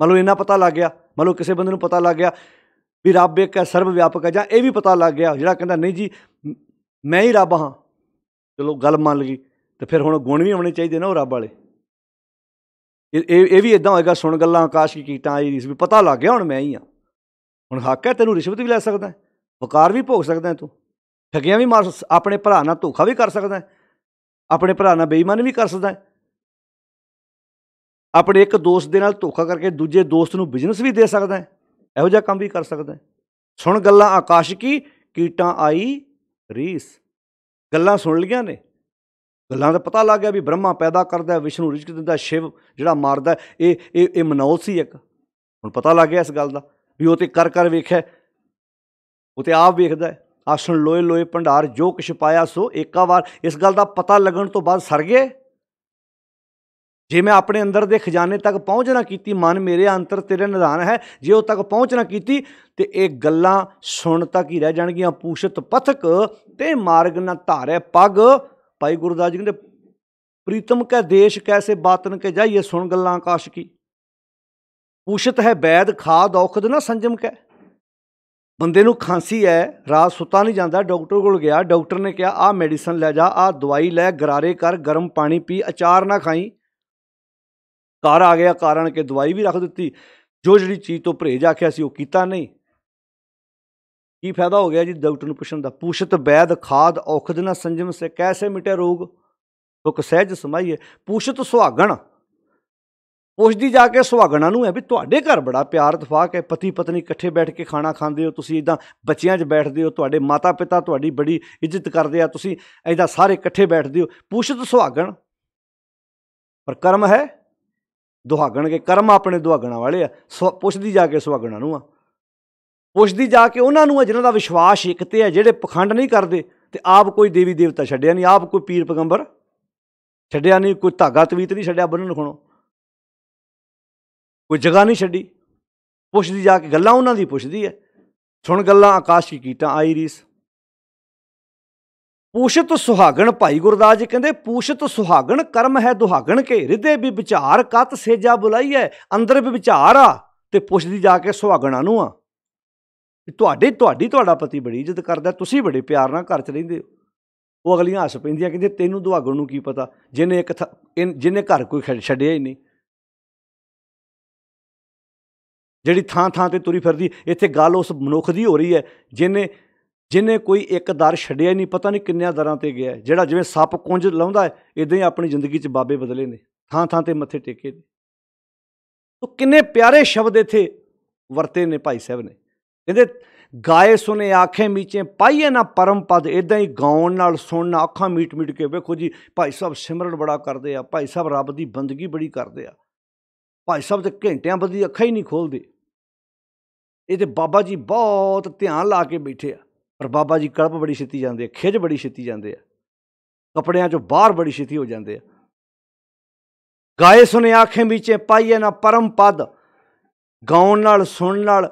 ਮੰਨ ਲਓ ਇੰਨਾ ਪਤਾ ਲੱਗ ਗਿਆ, ਮੰਨ ਲਓ ਕਿਸੇ ਬੰਦੇ ਨੂੰ ਪਤਾ ਲੱਗ ਗਿਆ ਵੀ ਰੱਬ ਇੱਕ ਹੈ, ਸਰਵ ਵਿਆਪਕ ਹੈ, ਜਾਂ ਇਹ ਵੀ ਪਤਾ ਲੱਗ ਗਿਆ ਜਿਹੜਾ ਕਹਿੰਦਾ ਨਹੀਂ ਜੀ ਮੈਂ ਹੀ ਰੱਬ ਹਾਂ, ਚਲੋ ਗੱਲ ਮੰਨ ਲਈ, ਤੇ ਫਿਰ ਹੁਣ ਗੁਣ ਵੀ ਆਉਣੇ ਚਾਹੀਦੇ ਨਾ ਉਹ ਰੱਬ ਵਾਲੇ। ਇਹ ਵੀ ਇੱਦਾਂ ਹੋਏਗਾ, ਸੁਣ ਗੱਲਾਂ ਆਕਾਸ਼ ਕੀ ਕੀਟਾਂ ਆਈ ਰੀਸ, ਵੀ ਪਤਾ ਲੱਗ ਗਿਆ ਹੁਣ ਮੈਂ ਹੀ ਹਾਂ। ਹੁਣ ਹੱਕ ਹੈ, ਤੈਨੂੰ ਰਿਸ਼ਵਤ ਵੀ ਲੈ ਸਕਦਾ, ਵਕਾਰ ਵੀ ਭੋਗ ਸਕਦਾ, ਤੂੰ ਠੱਗੀਆਂ ਵੀ ਮਾਰ, ਆਪਣੇ ਭਰਾ ਨਾਲ ਧੋਖਾ ਵੀ ਕਰ ਸਕਦਾ, ਆਪਣੇ ਭਰਾ ਨਾਲ ਬੇਈਮਾਨੀ ਵੀ ਕਰ ਸਕਦਾ, ਆਪਣੇ ਇੱਕ ਦੋਸਤ ਦੇ ਨਾਲ ਧੋਖਾ ਕਰਕੇ ਦੂਜੇ ਦੋਸਤ ਨੂੰ ਬਿਜ਼ਨਸ ਵੀ ਦੇ ਸਕਦਾ, ਇਹੋ ਜਿਹਾ ਕੰਮ ਵੀ ਕਰ ਸਕਦਾ। ਸੁਣ ਗੱਲਾਂ ਆਕਾਸ਼ ਕੀ ਕੀਟਾਂ ਆਈ ਰੀਸ, ਗੱਲਾਂ ਸੁਣ ਲਈਆਂ ਨੇ, ਗੱਲਾਂ ਦਾ ਪਤਾ ਲੱਗ ਗਿਆ ਵੀ ਬ੍ਰਹਮਾ ਪੈਦਾ ਕਰਦਾ, ਵਿਸ਼ਨੂੰ ਰਿਜ਼ਕ ਦਿੰਦਾ, ਸ਼ਿਵ ਜਿਹੜਾ ਮਾਰਦਾ, ਇਹ ਮਨੌਲ ਸੀ ਇੱਕ। ਹੁਣ ਪਤਾ ਲੱਗ ਗਿਆ ਇਸ ਗੱਲ ਦਾ ਵੀ ਉਹ ਤੇ ਕਰ ਵੇਖਿਆ, ਉਹ ਤੇ ਆਪ ਵੇਖਦਾ। ਆਸਣ ਲੋਏ ਲੋਏ ਭੰਡਾਰ ਜੋ ਕੁਛ ਪਾਇਆ ਸੋ ਏਕਾ ਵਾਰ। ਇਸ ਗੱਲ ਦਾ ਪਤਾ ਲੱਗਣ ਤੋਂ ਬਾਅਦ ਸਰ ਗਏ। ਜੇ ਮੈਂ ਆਪਣੇ ਅੰਦਰ ਦੇ ਖਜ਼ਾਨੇ ਤੱਕ ਪਹੁੰਚ ਨਾ ਕੀਤੀ, ਮਨ ਮੇਰੇ ਅੰਤਰ ਤੇਰੇ ਨਿਧਾਨ ਹੈ, ਜੇ ਉਹ ਤੱਕ ਪਹੁੰਚ ਨਾ ਕੀਤੀ ਤੇ ਇਹ ਗੱਲਾਂ ਸੁਣ ਤੱਕ ਹੀ ਰਹਿ ਜਾਣਗੀਆਂ। ਪੂਸ਼ਤ ਪਥਕ ਤੇ ਮਾਰਗ ਨਾ ਧਾਰੇ ਪੱਗ। ਭਾਈ ਗੁਰਦਾਸ ਜੀ ਕਹਿੰਦੇ ਪ੍ਰੀਤਮ ਕੈ ਦੇਸ਼ ਕੈਸੇ ਬਾਤਨ ਕੇ ਜਾਈਏ, ਸੁਣ ਗੱਲਾਂ ਆਕਾਸ਼ ਕੀ। ਪੂਸ਼ਤ ਹੈ ਵੈਦ ਖਾਦ ਔਖਦ ਨਾ ਸੰਜਮ ਕੈ। ਬੰਦੇ ਨੂੰ ਖਾਂਸੀ ਹੈ, ਰਾਤ ਸੁੱਤਾ ਨਹੀਂ ਜਾਂਦਾ, ਡਾਕਟਰ ਕੋਲ ਗਿਆ, ਡਾਕਟਰ ਨੇ ਕਿਹਾ ਆਹ ਮੈਡੀਸਨ ਲੈ ਜਾ, ਆਹ ਦਵਾਈ ਲੈ, ਗਰਾਰੇ ਕਰ, ਗਰਮ ਪਾਣੀ ਪੀ, ਅਚਾਰ ਨਾ ਖਾਈ। ਘਰ ਆ ਗਿਆ, ਘਰ ਆਣ ਕੇ ਦਵਾਈ ਵੀ ਰੱਖ ਦਿੱਤੀ, ਜੋ ਜਿਹੜੀ ਚੀਜ਼ ਤੋਂ ਪਰਹੇਜ਼ ਆਖਿਆ ਸੀ ਉਹ ਕੀਤਾ ਨਹੀਂ। ਕੀ ਫਾਇਦਾ ਹੋ ਗਿਆ ਜੀ ਡਾਕਟਰ ਨੂੰ ਪੁੱਛਣ ਦਾ। ਪੂਸ਼ਤ ਵੈਦ ਖਾਦ ਔਖਦ ਨਾ ਸੰਜਮ ਸੇ, ਕੈਸੇ ਮਿਟੇ ਰੋਗ ਸੁਖ ਸਹਿਜ ਸਮਾਈਏ। ਪੂਸ਼ਤ ਸੁਹਾਗਣ, ਪੁੱਛਦੀ ਜਾ ਕੇ ਸੁਹਾਗਣਾ ਨੂੰ ਹੈ ਵੀ ਤੁਹਾਡੇ ਘਰ ਬੜਾ ਪਿਆਰ ਇਤਫਾਕ ਹੈ, ਪਤੀ ਪਤਨੀ ਇਕੱਠੇ ਬੈਠ ਕੇ ਖਾਣਾ ਖਾਂਦੇ ਹੋ, ਤੁਸੀਂ ਇੱਦਾਂ ਬੱਚਿਆਂ 'ਚ ਬੈਠਦੇ ਹੋ, ਤੁਹਾਡੇ ਮਾਤਾ ਪਿਤਾ ਤੁਹਾਡੀ ਬੜੀ ਇੱਜ਼ਤ ਕਰਦੇ ਆ, ਤੁਸੀਂ ਇੱਦਾਂ ਸਾਰੇ ਇਕੱਠੇ ਬੈਠਦੇ ਹੋ। ਪੂਸ਼ਤ ਸੁਹਾਗਣ, ਪਰ ਕਰਮ ਹੈ ਦੁਹਾਗਣ ਕੇ। ਕਰਮ ਆਪਣੇ ਦੁਹਾਗਣਾ ਵਾਲੇ ਆ। ਪੁੱਛਦੀ ਜਾ ਕੇ ਸੁਹਾਗਣਾ ਨੂੰ ਆ, ਪੁੱਛਦੀ ਜਾ ਕੇ ਉਹਨਾਂ ਨੂੰ ਆ ਜਿਹਨਾਂ ਦਾ ਵਿਸ਼ਵਾਸ ਇੱਕ ਤੇ ਹੈ, ਜਿਹੜੇ ਪਖੰਡ ਨਹੀਂ ਕਰਦੇ ਤੇ ਆਪ ਕੋਈ ਦੇਵੀ ਦੇਵਤਾ ਛੱਡਿਆ ਨਹੀਂ, ਆਪ ਕੋਈ ਪੀਰ ਪੈਗੰਬਰ ਛੱਡਿਆ ਨਹੀਂ, ਕੋਈ ਧਾਗਾ ਤਵੀਤ ਨਹੀਂ ਛੱਡਿਆ ਬੰਨ੍ਹਣ ਖਣੋ, ਕੋਈ ਜਗ੍ਹਾ ਨਹੀਂ ਛੱਡੀ। ਪੁੱਛਦੀ ਜਾ ਕੇ ਗੱਲਾਂ ਉਹਨਾਂ ਦੀ ਪੁੱਛਦੀ ਹੈ। ਸੁਣ ਗੱਲਾਂ ਆਕਾਸ਼ ਕੀ ਕੀਟਾਂ ਆਈ ਰੀਸ। ਪੂਸ਼ਤ ਸੁਹਾਗਣ, ਭਾਈ ਗੁਰਦਾਸ ਜੀ ਕਹਿੰਦੇ ਪੂਸ਼ਤ ਸੁਹਾਗਣ ਕਰਮ ਹੈ ਦੁਹਾਗਣ ਕੇ। ਹਿਰਦੇ ਵੀ ਵਿਚਾਰ ਕਤ ਸੇਜਾ ਬੁਲਾਈ ਹੈ। ਅੰਦਰ ਵੀ ਵਿਚਾਰ ਆ ਤੇ ਪੁੱਛਦੀ ਜਾ ਕੇ ਸੁਹਾਗਣਾ ਨੂੰ ਆ ਤੁਹਾਡਾ ਪਤੀ ਬੜੀ ਇੱਜ਼ਤ ਕਰਦਾ, ਤੁਸੀਂ ਬੜੇ ਪਿਆਰ ਨਾਲ ਘਰ 'ਚ ਰਹਿੰਦੇ ਹੋ। ਉਹ ਅਗਲੀਆਂ ਹੱਸ ਪੈਂਦੀਆਂ, ਕਹਿੰਦੇ ਤੈਨੂੰ ਦੁਹਾਗਣ ਨੂੰ ਕੀ ਪਤਾ, ਜਿਹਨੇ ਜਿਹਨੇ ਘਰ ਕੋਈ ਛੱਡਿਆ ਹੀ ਨਹੀਂ, ਜਿਹੜੀ ਥਾਂ ਥਾਂ 'ਤੇ ਤੁਰੀ ਫਿਰਦੀ। ਇੱਥੇ ਗੱਲ ਉਸ ਮਨੁੱਖ ਦੀ ਹੋ ਰਹੀ ਹੈ ਜਿਹਨੇ ਕੋਈ ਇੱਕ ਦਰ ਛੱਡਿਆ ਹੀ ਨਹੀਂ, ਪਤਾ ਨਹੀਂ ਕਿੰਨਿਆਂ ਦਰਾਂ 'ਤੇ ਗਿਆ, ਜਿਹੜਾ ਜਿਵੇਂ ਸੱਪ ਕੁੰਝ ਲਾਉਂਦਾ ਹੈ ਇੱਦਾਂ ਹੀ ਆਪਣੀ ਜ਼ਿੰਦਗੀ 'ਚ ਬਾਬੇ ਬਦਲੇ ਨੇ, ਥਾਂ ਥਾਂ 'ਤੇ ਮੱਥੇ ਟੇਕੇ ਨੇ। ਉਹ ਕਿੰਨੇ ਪਿਆਰੇ ਸ਼ਬਦ ਇੱਥੇ ਵਰਤੇ ਨੇ ਭਾਈ ਸਾਹਿਬ ਨੇ। ਕਹਿੰਦੇ ਗਾਏ ਸੁਣੇ ਆਖੇ ਮੀਚੇ ਪਾਈਏ ਨਾ ਪਰਮ ਪਦ। ਇੱਦਾਂ ਹੀ ਗਾਉਣ ਨਾਲ ਸੁਣਨਾ, ਅੱਖਾਂ ਮੀਟ ਮੀਟ ਕੇ। ਵੇਖੋ ਜੀ ਭਾਈ ਸਾਹਿਬ ਸਿਮਰਨ ਬੜਾ ਕਰਦੇ ਆ, ਭਾਈ ਸਾਹਿਬ ਰੱਬ ਦੀ ਬੰਦਗੀ ਬੜੀ ਕਰਦੇ ਆ, ਭਾਈ ਸਾਹਿਬ ਤੇ ਘੰਟਿਆਂ ਬੱਧੀ ਅੱਖਾਂ ਹੀ ਨਹੀਂ ਖੋਲ੍ਹਦੇ। ਇਹ ਤੇ ਬਾਬਾ ਜੀ ਬਹੁਤ ਧਿਆਨ ਲਾ ਕੇ ਬੈਠੇ ਆ, ਪਰ ਬਾਬਾ ਜੀ ਕਲਪ ਬੜੀ ਛੇਤੀ ਜਾਂਦੇ ਆ, ਖਿਝ ਬੜੀ ਛੇਤੀ ਜਾਂਦੇ ਆ, ਕੱਪੜਿਆਂ 'ਚੋਂ ਬਾਹਰ ਬੜੀ ਛੇਤੀ ਹੋ ਜਾਂਦੇ ਆ। ਗਾਏ ਸੁਣੇ ਆਖੇ ਮੀਚੇ ਪਾਈਏ ਨਾ ਪਰਮ ਪਦ। ਗਾਉਣ ਨਾਲ ਸੁਣਨ ਨਾਲ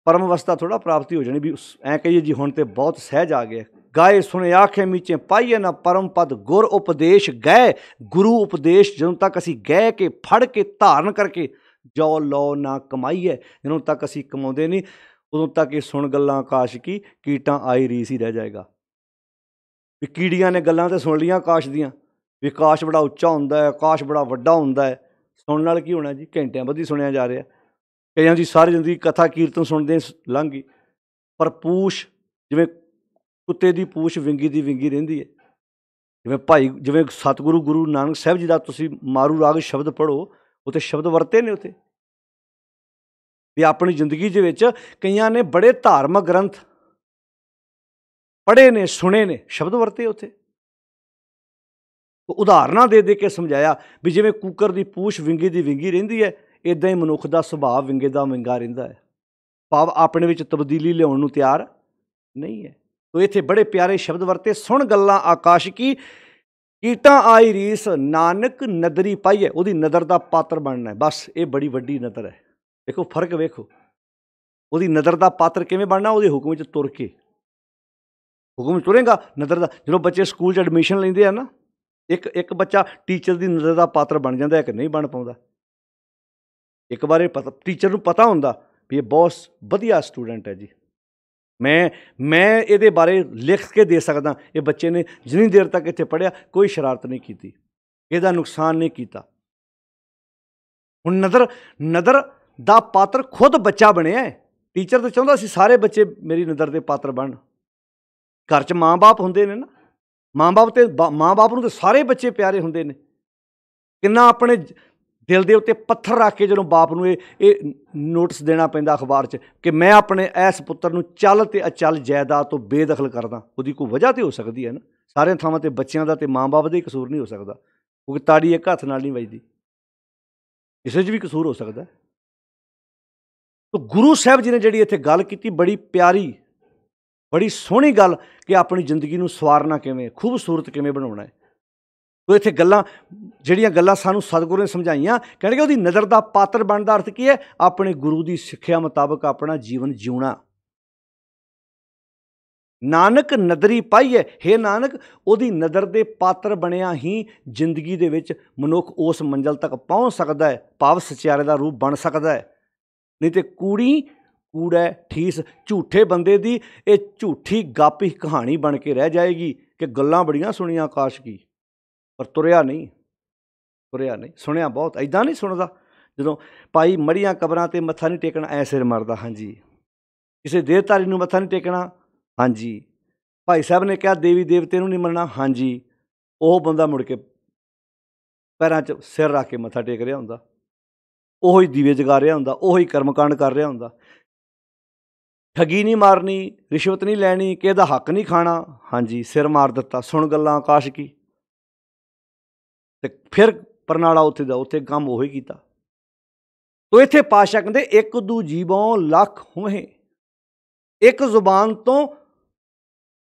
ਪਰਮ ਅਵਸਥਾ ਥੋੜ੍ਹਾ ਪ੍ਰਾਪਤੀ ਹੋ ਜਾਣੀ ਵੀ ਐਂ ਕਹੀਏ ਜੀ ਹੁਣ ਤੇ ਬਹੁਤ ਸਹਿਜ ਆ ਗਿਆ। ਗਾਏ ਸੁਣੇ ਆਖੇ ਮੀਚੇ ਪਾਈਏ ਨਾ ਪਰਮ ਪਦ। ਗੁਰ ਉਪਦੇਸ਼ ਗਏ, ਗੁਰੂ ਉਪਦੇਸ਼ ਜਦੋਂ ਤੱਕ ਅਸੀਂ ਗਹਿ ਕੇ ਫੜ ਕੇ ਧਾਰਨ ਕਰਕੇ ਜੋ ਲੋ ਨਾ ਕਮਾਈਏ, ਜਦੋਂ ਤੱਕ ਅਸੀਂ ਕਮਾਉਂਦੇ ਨਹੀਂ ਉਦੋਂ ਤੱਕ ਇਹ ਸੁਣ ਗੱਲਾਂ ਆਕਾਸ਼ ਕੀ ਕੀਟਾਂ ਆਈ ਰੀਸ ਹੀ ਰਹਿ ਜਾਏਗਾ। ਵੀ ਕੀੜੀਆਂ ਨੇ ਗੱਲਾਂ ਤਾਂ ਸੁਣ ਲਈਆਂ ਆਕਾਸ਼ ਦੀਆਂ, ਵੀ ਆਕਾਸ਼ ਬੜਾ ਉੱਚਾ ਹੁੰਦਾ ਹੈ, ਆਕਾਸ਼ ਬੜਾ ਵੱਡਾ ਹੁੰਦਾ ਹੈ। ਸੁਣਨ ਨਾਲ ਕੀ ਹੋਣਾ ਜੀ, ਘੰਟਿਆਂ ਬੱਧੀ ਸੁਣਿਆ ਜਾ ਰਿਹਾ। ਕਈਆਂ ਦੀ ਸਾਰੀ ਜ਼ਿੰਦਗੀ ਕਥਾ ਕੀਰਤਨ ਸੁਣਦੇ ਲੰਘ ਗਈ, ਪਰ ਪੂਛ ਜਿਵੇਂ ਕੁੱਤੇ ਦੀ ਪੂਛ ਵਿੰਗੀ ਦੀ ਵਿੰਗੀ ਰਹਿੰਦੀ ਹੈ। ਜਿਵੇਂ ਸਤਿਗੁਰੂ ਗੁਰੂ ਨਾਨਕ ਸਾਹਿਬ ਜੀ ਦਾ ਤੁਸੀਂ ਮਾਰੂ ਰਾਗ ਸ਼ਬਦ ਪੜ੍ਹੋ, ਉੱਥੇ ਸ਼ਬਦ ਵਰਤੇ ਨੇ ਉੱਥੇ ਵੀ ਆਪਣੀ ਜ਼ਿੰਦਗੀ ਦੇ ਵਿੱਚ ਕਈਆਂ ਨੇ ਬੜੇ ਧਾਰਮਿਕ ਗ੍ਰੰਥ ਪੜ੍ਹੇ ਨੇ, ਸੁਣੇ ਨੇ, ਸ਼ਬਦ ਵਰਤੇ ਉੱਥੇ। ਉਦਾਹਰਨਾਂ ਦੇ ਕੇ ਸਮਝਾਇਆ ਵੀ ਜਿਵੇਂ ਕੁੱਕਰ ਦੀ ਪੂਛ ਵਿੰਗੀ ਦੀ ਵਿੰਗੀ ਰਹਿੰਦੀ ਹੈ, ਇੱਦਾਂ ਹੀ ਮਨੁੱਖ ਦਾ ਸੁਭਾਅ ਵਿੰਗੇ ਦਾ ਵਿੰਗਾ ਰਹਿੰਦਾ ਹੈ, ਭਾਵ ਆਪਣੇ ਵਿੱਚ ਤਬਦੀਲੀ ਲਿਆਉਣ ਨੂੰ ਤਿਆਰ ਨਹੀਂ ਹੈ। ਤੋ ਇੱਥੇ ਬੜੇ ਪਿਆਰੇ ਸ਼ਬਦ ਵਰਤੇ। ਸੁਣ ਗੱਲਾਂ ਆਕਾਸ਼ ਕੀ ਕੀਟਾਂ ਆਈ ਰੀਸ, ਨਾਨਕ ਨਦਰੀ ਪਾਈਏ। ਉਹਦੀ ਨਦਰ ਦਾ ਪਾਤਰ ਬਣਨਾ ਹੈ, ਬਸ ਇਹ ਬੜੀ ਵੱਡੀ ਨਦਰ ਹੈ। ਵੇਖੋ ਫਰਕ ਵੇਖੋ, ਉਹਦੀ ਨਦਰ ਦਾ ਪਾਤਰ ਕਿਵੇਂ ਬਣਨਾ, ਉਹਦੇ ਹੁਕਮ ਵਿੱਚ ਤੁਰ ਕੇ। ਹੁਕਮ ਤੁਰੇਗਾ ਨਦਰ ਦਾ। ਜਦੋਂ ਬੱਚੇ ਸਕੂਲ 'ਚ ਐਡਮਿਸ਼ਨ ਲੈਂਦੇ ਆ ਨਾ, ਇੱਕ ਬੱਚਾ ਟੀਚਰ ਦੀ ਨਜ਼ਰ ਦਾ ਪਾਤਰ ਬਣ ਜਾਂਦਾ, ਇੱਕ ਨਹੀਂ ਬਣ ਪਾਉਂਦਾ। ਇੱਕ ਵਾਰ ਇਹ ਪਤਾ ਟੀਚਰ ਨੂੰ ਪਤਾ ਹੁੰਦਾ ਵੀ ਇਹ ਬਹੁਤ ਵਧੀਆ ਸਟੂਡੈਂਟ ਹੈ ਜੀ, ਮੈਂ ਇਹਦੇ ਬਾਰੇ ਲਿਖ ਕੇ ਦੇ ਸਕਦਾ, ਇਹ ਬੱਚੇ ਨੇ ਜਿੰਨੀ ਦੇਰ ਤੱਕ ਇੱਥੇ ਪੜ੍ਹਿਆ ਕੋਈ ਸ਼ਰਾਰਤ ਨਹੀਂ ਕੀਤੀ, ਇਹਦਾ ਨੁਕਸਾਨ ਨਹੀਂ ਕੀਤਾ। ਹੁਣ ਨਦਰ ਦਾ ਪਾਤਰ ਖੁਦ ਬੱਚਾ ਬਣਿਆ। ਟੀਚਰ ਤਾਂ ਚਾਹੁੰਦਾ ਸੀ ਸਾਰੇ ਬੱਚੇ ਮੇਰੀ ਨਜ਼ਰ ਦੇ ਪਾਤਰ ਬਣਨ। ਘਰ 'ਚ ਮਾਂ-ਬਾਪ ਹੁੰਦੇ ਨੇ ਨਾ, ਮਾਂ-ਬਾਪ ਨੂੰ ਤਾਂ ਸਾਰੇ ਬੱਚੇ ਪਿਆਰੇ ਹੁੰਦੇ ਨੇ। ਕਿੰਨਾ ਆਪਣੇ ਦਿਲ ਦੇ ਉੱਤੇ ਪੱਥਰ ਰੱਖ ਕੇ ਜਦੋਂ ਬਾਪ ਨੂੰ ਇਹ ਨੋਟਿਸ ਦੇਣਾ ਪੈਂਦਾ ਅਖਬਾਰ 'ਚ ਕਿ ਮੈਂ ਆਪਣੇ ਇਸ ਪੁੱਤਰ ਨੂੰ ਚੱਲ ਤੇ ਅਚਲ ਜਾਇਦਾਦ ਤੋਂ ਬੇਦਖਲ ਕਰਦਾ। ਉਹਦੀ ਕੋਈ ਵਜ੍ਹਾ ਤਾਂ ਹੋ ਸਕਦੀ ਹੈ ਨਾ, ਸਾਰੀਆਂ ਥਾਵਾਂ 'ਤੇ ਬੱਚਿਆਂ ਦਾ ਅਤੇ ਮਾਂ-ਬਾਪ ਦਾ ਹੀ ਕਸੂਰ ਨਹੀਂ ਹੋ ਸਕਦਾ, ਕਿਉਂਕਿ ਤਾੜੀ ਇੱਕ ਹੱਥ ਨਾਲ ਨਹੀਂ ਵੱਜਦੀ, ਕਿਸੇ 'ਚ ਵੀ ਕਸੂਰ ਹੋ ਸਕਦਾ। ਤਾਂ ਗੁਰੂ ਸਾਹਿਬ ਜੀ ਨੇ ਜਿਹੜੀ ਇੱਥੇ ਗੱਲ ਕੀਤੀ, ਬੜੀ ਪਿਆਰੀ, ਬੜੀ ਸੋਹਣੀ ਗੱਲ ਕਿ ਆਪਣੀ ਜ਼ਿੰਦਗੀ ਨੂੰ ਸਵਾਰਨਾ ਕਿਵੇਂ, ਖੂਬਸੂਰਤ ਕਿਵੇਂ ਬਣਾਉਣਾ ਹੈ। ਤੋ ਇੱਥੇ ਜਿਹੜੀਆਂ ਗੱਲਾਂ ਸਾਨੂੰ ਸਤਿਗੁਰੂ ਨੇ ਸਮਝਾਈਆਂ, ਕਹਿੰਦੇ ਕਿ ਉਹਦੀ ਨਜ਼ਰ ਦਾ ਪਾਤਰ ਬਣਨ ਦਾ ਅਰਥ ਕੀ ਹੈ? ਆਪਣੇ ਗੁਰੂ ਦੀ ਸਿੱਖਿਆ ਮੁਤਾਬਕ ਆਪਣਾ ਜੀਵਨ ਜਿਉਣਾ। ਨਾਨਕ ਨਦਰੀ ਪਾਈਏ, ਹੇ ਨਾਨਕ ਉਹਦੀ ਨਜ਼ਰ ਦੇ ਪਾਤਰ ਬਣਿਆ ਹੀ ਜ਼ਿੰਦਗੀ ਦੇ ਵਿੱਚ ਮਨੁੱਖ ਉਸ ਮੰਜ਼ਿਲ ਤੱਕ ਪਹੁੰਚ ਸਕਦਾ ਹੈ, ਭਾਵ ਸਚਿਆਰੇ ਦਾ ਰੂਪ ਬਣ ਸਕਦਾ ਹੈ। ਨਹੀਂ ਤੇ ਕੂੜਾ ਠੀਸ ਝੂਠੇ ਬੰਦੇ ਦੀ ਇਹ ਝੂਠੀ ਗਾਪੀ ਕਹਾਣੀ ਬਣ ਕੇ ਰਹਿ ਜਾਏਗੀ ਕਿ ਗੱਲਾਂ ਬੜੀਆਂ ਸੁਣੀਆਂ ਆਕਾਸ਼ ਕੀ, ਪਰ ਤੁਰਿਆ ਨਹੀਂ। ਸੁਣਿਆ ਬਹੁਤ, ਇੱਦਾਂ ਨਹੀਂ ਸੁਣਦਾ। ਜਦੋਂ ਭਾਈ ਮੜੀਆਂ ਕਬਰਾਂ 'ਤੇ ਮੱਥਾ ਨਹੀਂ ਟੇਕਣਾ, ਐ ਸਿਰ ਮਰਦਾ, ਹਾਂਜੀ। ਕਿਸੇ ਦੇਵਧਾਰੀ ਨੂੰ ਮੱਥਾ ਨਹੀਂ ਟੇਕਣਾ, ਹਾਂਜੀ। ਭਾਈ ਸਾਹਿਬ ਨੇ ਕਿਹਾ ਦੇਵੀ ਦੇਵਤੇ ਨੂੰ ਨਹੀਂ ਮੰਨਣਾ, ਹਾਂਜੀ। ਉਹ ਬੰਦਾ ਮੁੜ ਕੇ ਪੈਰਾਂ 'ਚ ਸਿਰ ਰੱਖ ਕੇ ਮੱਥਾ ਟੇਕ ਰਿਹਾ ਹੁੰਦਾ, ਉਹੀ ਦੀਵੇ ਜਗਾ ਰਿਹਾ ਹੁੰਦਾ, ਉਹੀ ਕਰਮਕਾਂਡ ਕਰ ਰਿਹਾ ਹੁੰਦਾ। ਠੱਗੀ ਨਹੀਂ ਮਾਰਨੀ, ਰਿਸ਼ਵਤ ਨਹੀਂ ਲੈਣੀ, ਕਿਸੇ ਦਾ ਹੱਕ ਨਹੀਂ ਖਾਣਾ, ਹਾਂਜੀ, ਸਿਰ ਮਾਰ ਦਿੱਤਾ। ਸੁਣ ਗੱਲਾਂ ਆਕਾਸ਼ ਕੀ। ਅਤੇ ਫਿਰ ਪਰਨਾਲਾ ਉੱਥੇ ਕੰਮ ਉਹੀ ਕੀਤਾ। ਤੋ ਇੱਥੇ ਪਾਤਸ਼ਾਹ ਕਹਿੰਦੇ ਇੱਕ ਦੂ ਜੀਵੋਂ ਲੱਖ ਹੋਏ, ਇੱਕ ਜ਼ੁਬਾਨ ਤੋਂ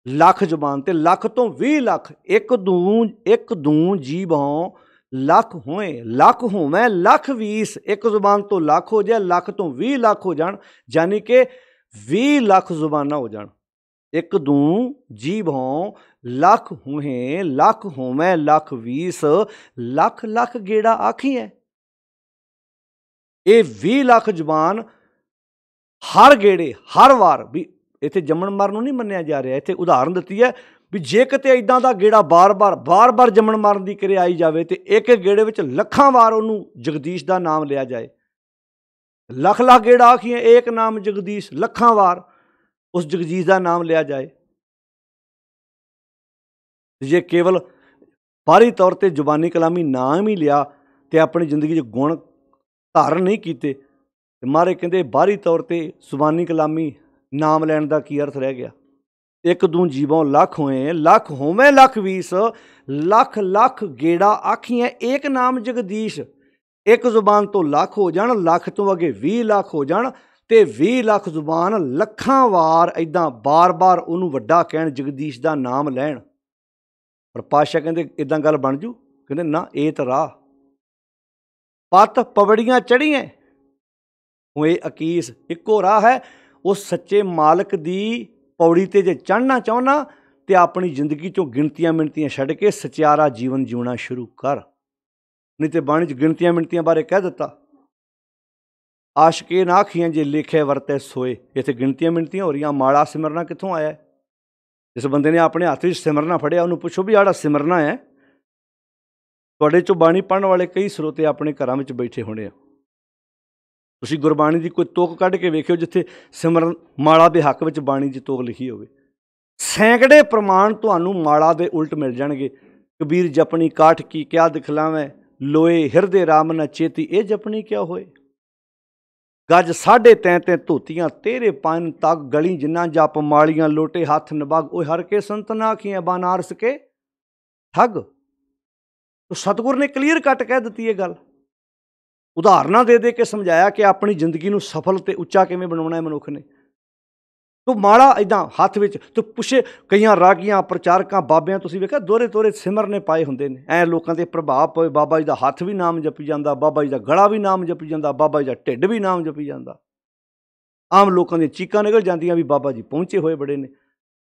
ਲੱਖ ਜ਼ੁਬਾਨ, ਤੇ ਲੱਖ ਤੋਂ 20 ਲੱਖ, ਇੱਕ ਦੂ ਜੀਵੋਂ ਲੱਖ ਹੋਏ, ਲੱਖ ਹੋਵੇਂ ਲੱਖ 20, ਇੱਕ ਜ਼ੁਬਾਨ ਤੋਂ ਲੱਖ ਹੋ ਜਾਏ, ਲੱਖ ਤੋਂ 20 ਲੱਖ ਹੋ ਜਾਣ, ਯਾਨੀ ਕਿ 20 ਲੱਖ ਜ਼ੁਬਾਨਾਂ ਹੋ ਜਾਣ। ਇੱਕ ਦੂ ਜੀਵੋਂ ਲੱਖ ਹੋਏ, ਲੱਖ ਹੋਵੇਂ ਲੱਖ 20, ਲੱਖ ਲੱਖ ਗੇੜਾ ਆਖੀ ਹੈ। ਇਹ 20 ਲੱਖ ਜ਼ੁਬਾਨ ਹਰ ਗੇੜੇ, ਹਰ ਵਾਰ, ਵੀ ਇੱਥੇ ਜੰਮਣ ਮਰਨ ਨੂੰ ਨਹੀਂ ਮੰਨਿਆ ਜਾ ਰਿਹਾ। ਇੱਥੇ ਉਦਾਹਰਨ ਦਿੱਤੀ ਹੈ ਵੀ ਜੇ ਕਿਤੇ ਇੱਦਾਂ ਦਾ ਗੇੜਾ ਬਾਰ-ਬਾਰ ਜੰਮਣ ਮਰਨ ਦੀ ਕਿਰਿਆ ਆਈ ਜਾਵੇ ਤੇ ਇੱਕ ਗੇੜੇ ਵਿੱਚ ਲੱਖਾਂ ਵਾਰ ਉਹਨੂੰ ਜਗਦੀਸ਼ ਦਾ ਨਾਮ ਲਿਆ ਜਾਏ। ਲੱਖ ਲੱਖ ਗੇੜਾ ਆਖੀਏ, ਏਕ ਨਾਮ ਜਗਦੀਸ਼, ਲੱਖਾਂ ਵਾਰ ਉਸ ਜਗਦੀਸ਼ ਦਾ ਨਾਮ ਲਿਆ ਜਾਏ। ਜੇ ਕੇਵਲ ਬਾਹਰੀ ਤੌਰ 'ਤੇ ਜ਼ੁਬਾਨੀ ਕਲਾਮੀ ਨਾਮ ਹੀ ਲਿਆ ਅਤੇ ਆਪਣੀ ਜ਼ਿੰਦਗੀ 'ਚ ਗੁਣ ਧਾਰਨ ਨਹੀਂ ਕੀਤੇ, ਤੇ ਮਹਾਰਾਜ ਕਹਿੰਦੇ ਬਾਹਰੀ ਤੌਰ 'ਤੇ ਜ਼ੁਬਾਨੀ ਕਲਾਮੀ ਨਾਮ ਲੈਣ ਦਾ ਕੀ ਅਰਥ ਰਹਿ ਗਿਆ। ਇੱਕ ਦੂ ਜੀਵੋਂ ਲੱਖ ਹੋਏ, ਲੱਖ ਹੋਵੇਂ ਲੱਖ 20, ਲੱਖ ਲੱਖ ਗੇੜਾ ਆਖੀਆਂ, ਏਕ ਨਾਮ ਜਗਦੀਸ਼। ਇੱਕ ਜ਼ੁਬਾਨ ਤੋਂ ਲੱਖ ਹੋ ਜਾਣ, ਲੱਖ ਤੋਂ ਅੱਗੇ 20 ਲੱਖ ਹੋ ਜਾਣ, ਅਤੇ 20 ਲੱਖ ਜ਼ੁਬਾਨ ਲੱਖਾਂ ਵਾਰ ਇੱਦਾਂ ਬਾਰ-ਬਾਰ ਉਹਨੂੰ ਵੱਡਾ ਕਹਿਣ, ਜਗਦੀਸ਼ ਦਾ ਨਾਮ ਲੈਣ। ਪਰ ਪਾਤਸ਼ਾਹ ਕਹਿੰਦੇ ਇੱਦਾਂ ਗੱਲ ਬਣ ਜੂ? ਕਹਿੰਦੇ ਨਾ, ਇਹ ਤਾਂ ਰਾਹ ਪੱਤ ਪਵੜੀਆਂ ਚੜ੍ਹੀਆਂ ਹੋਏ ਅਕੀਸ, ਇੱਕੋ ਰਾਹ ਹੈ। ਉਸ ਸੱਚੇ ਮਾਲਕ ਦੀ ਪੌੜੀ 'ਤੇ ਜੇ ਚੜ੍ਹਨਾ ਚਾਹੁੰਦਾ ਤਾਂ ਆਪਣੀ ਜ਼ਿੰਦਗੀ 'ਚੋਂ ਗਿਣਤੀਆਂ ਮਿਣਤੀਆਂ ਛੱਡ ਕੇ ਸਚਿਆਰਾ ਜੀਵਨ ਜਿਉਣਾ ਸ਼ੁਰੂ ਕਰ। ਨਹੀਂ ਤੇ ਬਾਣੀ 'ਚ ਗਿਣਤੀਆਂ ਮਿਣਤੀਆਂ ਬਾਰੇ ਕਹਿ ਦਿੱਤਾ, ਆਸ਼ਕੇ ਨਾ ਆਖੀਆਂ ਜੇ ਲੇਖੇ ਵਰਤੇ ਸੋਏ। ਇੱਥੇ ਗਿਣਤੀਆਂ ਮਿਣਤੀਆਂ ਹੋ ਰਹੀਆਂ। ਮਾੜਾ ਸਿਮਰਨਾ ਕਿੱਥੋਂ ਆਇਆ? ਜਿਸ ਬੰਦੇ ਨੇ ਆਪਣੇ ਹੱਥ ਵਿੱਚ ਸਿਮਰਨਾ ਫੜਿਆ ਉਹਨੂੰ ਪੁੱਛੋ ਵੀ ਆੜਾ ਸਿਮਰਨਾ ਹੈ। ਤੁਹਾਡੇ 'ਚੋਂ ਬਾਣੀ ਪੜ੍ਹਨ ਵਾਲੇ ਕਈ ਸਰੋਤੇ ਆਪਣੇ ਘਰਾਂ ਵਿੱਚ ਬੈਠੇ ਹੋਣੇ ਆ। ਤੁਸੀਂ ਗੁਰਬਾਣੀ ਦੀ ਕੋਈ ਤੁਕ ਕੱਢ ਕੇ ਵੇਖਿਓ ਜਿੱਥੇ ਸਿਮਰਨ ਮਾਲਾ ਦੇ ਹੱਕ ਵਿੱਚ ਬਾਣੀ ਦੀ ਤੁਕ ਲਿਖੀ ਹੋਵੇ। ਸੈਂਕੜੇ ਪ੍ਰਮਾਣ ਤੁਹਾਨੂੰ ਮਾਲਾ ਦੇ ਉਲਟ ਮਿਲ ਜਾਣਗੇ। ਕਬੀਰ ਜਪਣੀ ਕਾਠ ਕੀ ਕਿਆ ਦਿਖਲਾਵੇਂ, ਲੋਏ ਹਿਰਦੇ ਰਾਮ ਨਾ ਚੇਤੀ, ਇਹ ਜਪਣੀ ਕਿਆ ਹੋਏ। ਗੱਜ 3.5 ਧੋਤੀਆਂ ਤੇਰੇ ਪੰਨ ਤੱਕ ਗਲੀ, ਜਿੰਨਾ ਜਪ ਮਾਲੀਆਂ ਲੋਟੇ ਹੱਥ ਨਿਭਗ, ਉਹ ਹਰ ਕੇ ਸੰਤ ਨਾ ਆਖੀਆਂ ਬਾਨਾਰਸ ਕੇ ਠੱਗ। ਸਤਿਗੁਰ ਨੇ ਕਲੀਅਰ ਕੱਟ ਕਹਿ ਦਿੱਤੀ ਇਹ ਗੱਲ, ਉਦਾਹਰਨਾਂ ਦੇ ਕੇ ਸਮਝਾਇਆ ਕਿ ਆਪਣੀ ਜ਼ਿੰਦਗੀ ਨੂੰ ਸਫਲ ਤੇ ਉੱਚਾ ਕਿਵੇਂ ਬਣਾਉਣਾ ਹੈ ਮਨੁੱਖ ਨੇ। ਤੂੰ ਮਾੜਾ ਇੱਦਾਂ ਹੱਥ ਵਿੱਚ, ਤੂੰ ਪੁੱਛੇ ਕਈਆਂ ਰਾਗੀਆਂ ਪ੍ਰਚਾਰਕਾਂ ਬਾਬਿਆਂ ਤੁਸੀਂ ਵੇਖਿਆ ਦੋਹਰੇ ਸਿਮਰਨੇ ਪਾਏ ਹੁੰਦੇ ਨੇ, ਐਂ ਲੋਕਾਂ 'ਤੇ ਪ੍ਰਭਾਵ ਪਵੇ। ਬਾਬਾ ਜੀ ਦਾ ਹੱਥ ਵੀ ਨਾਮ ਜਪੀ ਜਾਂਦਾ, ਬਾਬਾ ਜੀ ਦਾ ਗਲਾ ਵੀ ਨਾਮ ਜਪੀ ਜਾਂਦਾ, ਬਾਬਾ ਜੀ ਦਾ ਢਿੱਡ ਵੀ ਨਾਮ ਜਪੀ ਜਾਂਦਾ। ਆਮ ਲੋਕਾਂ ਦੀਆਂ ਚੀਕਾਂ ਨਿਕਲ ਜਾਂਦੀਆਂ ਵੀ ਬਾਬਾ ਜੀ ਪਹੁੰਚੇ ਹੋਏ ਬੜੇ ਨੇ।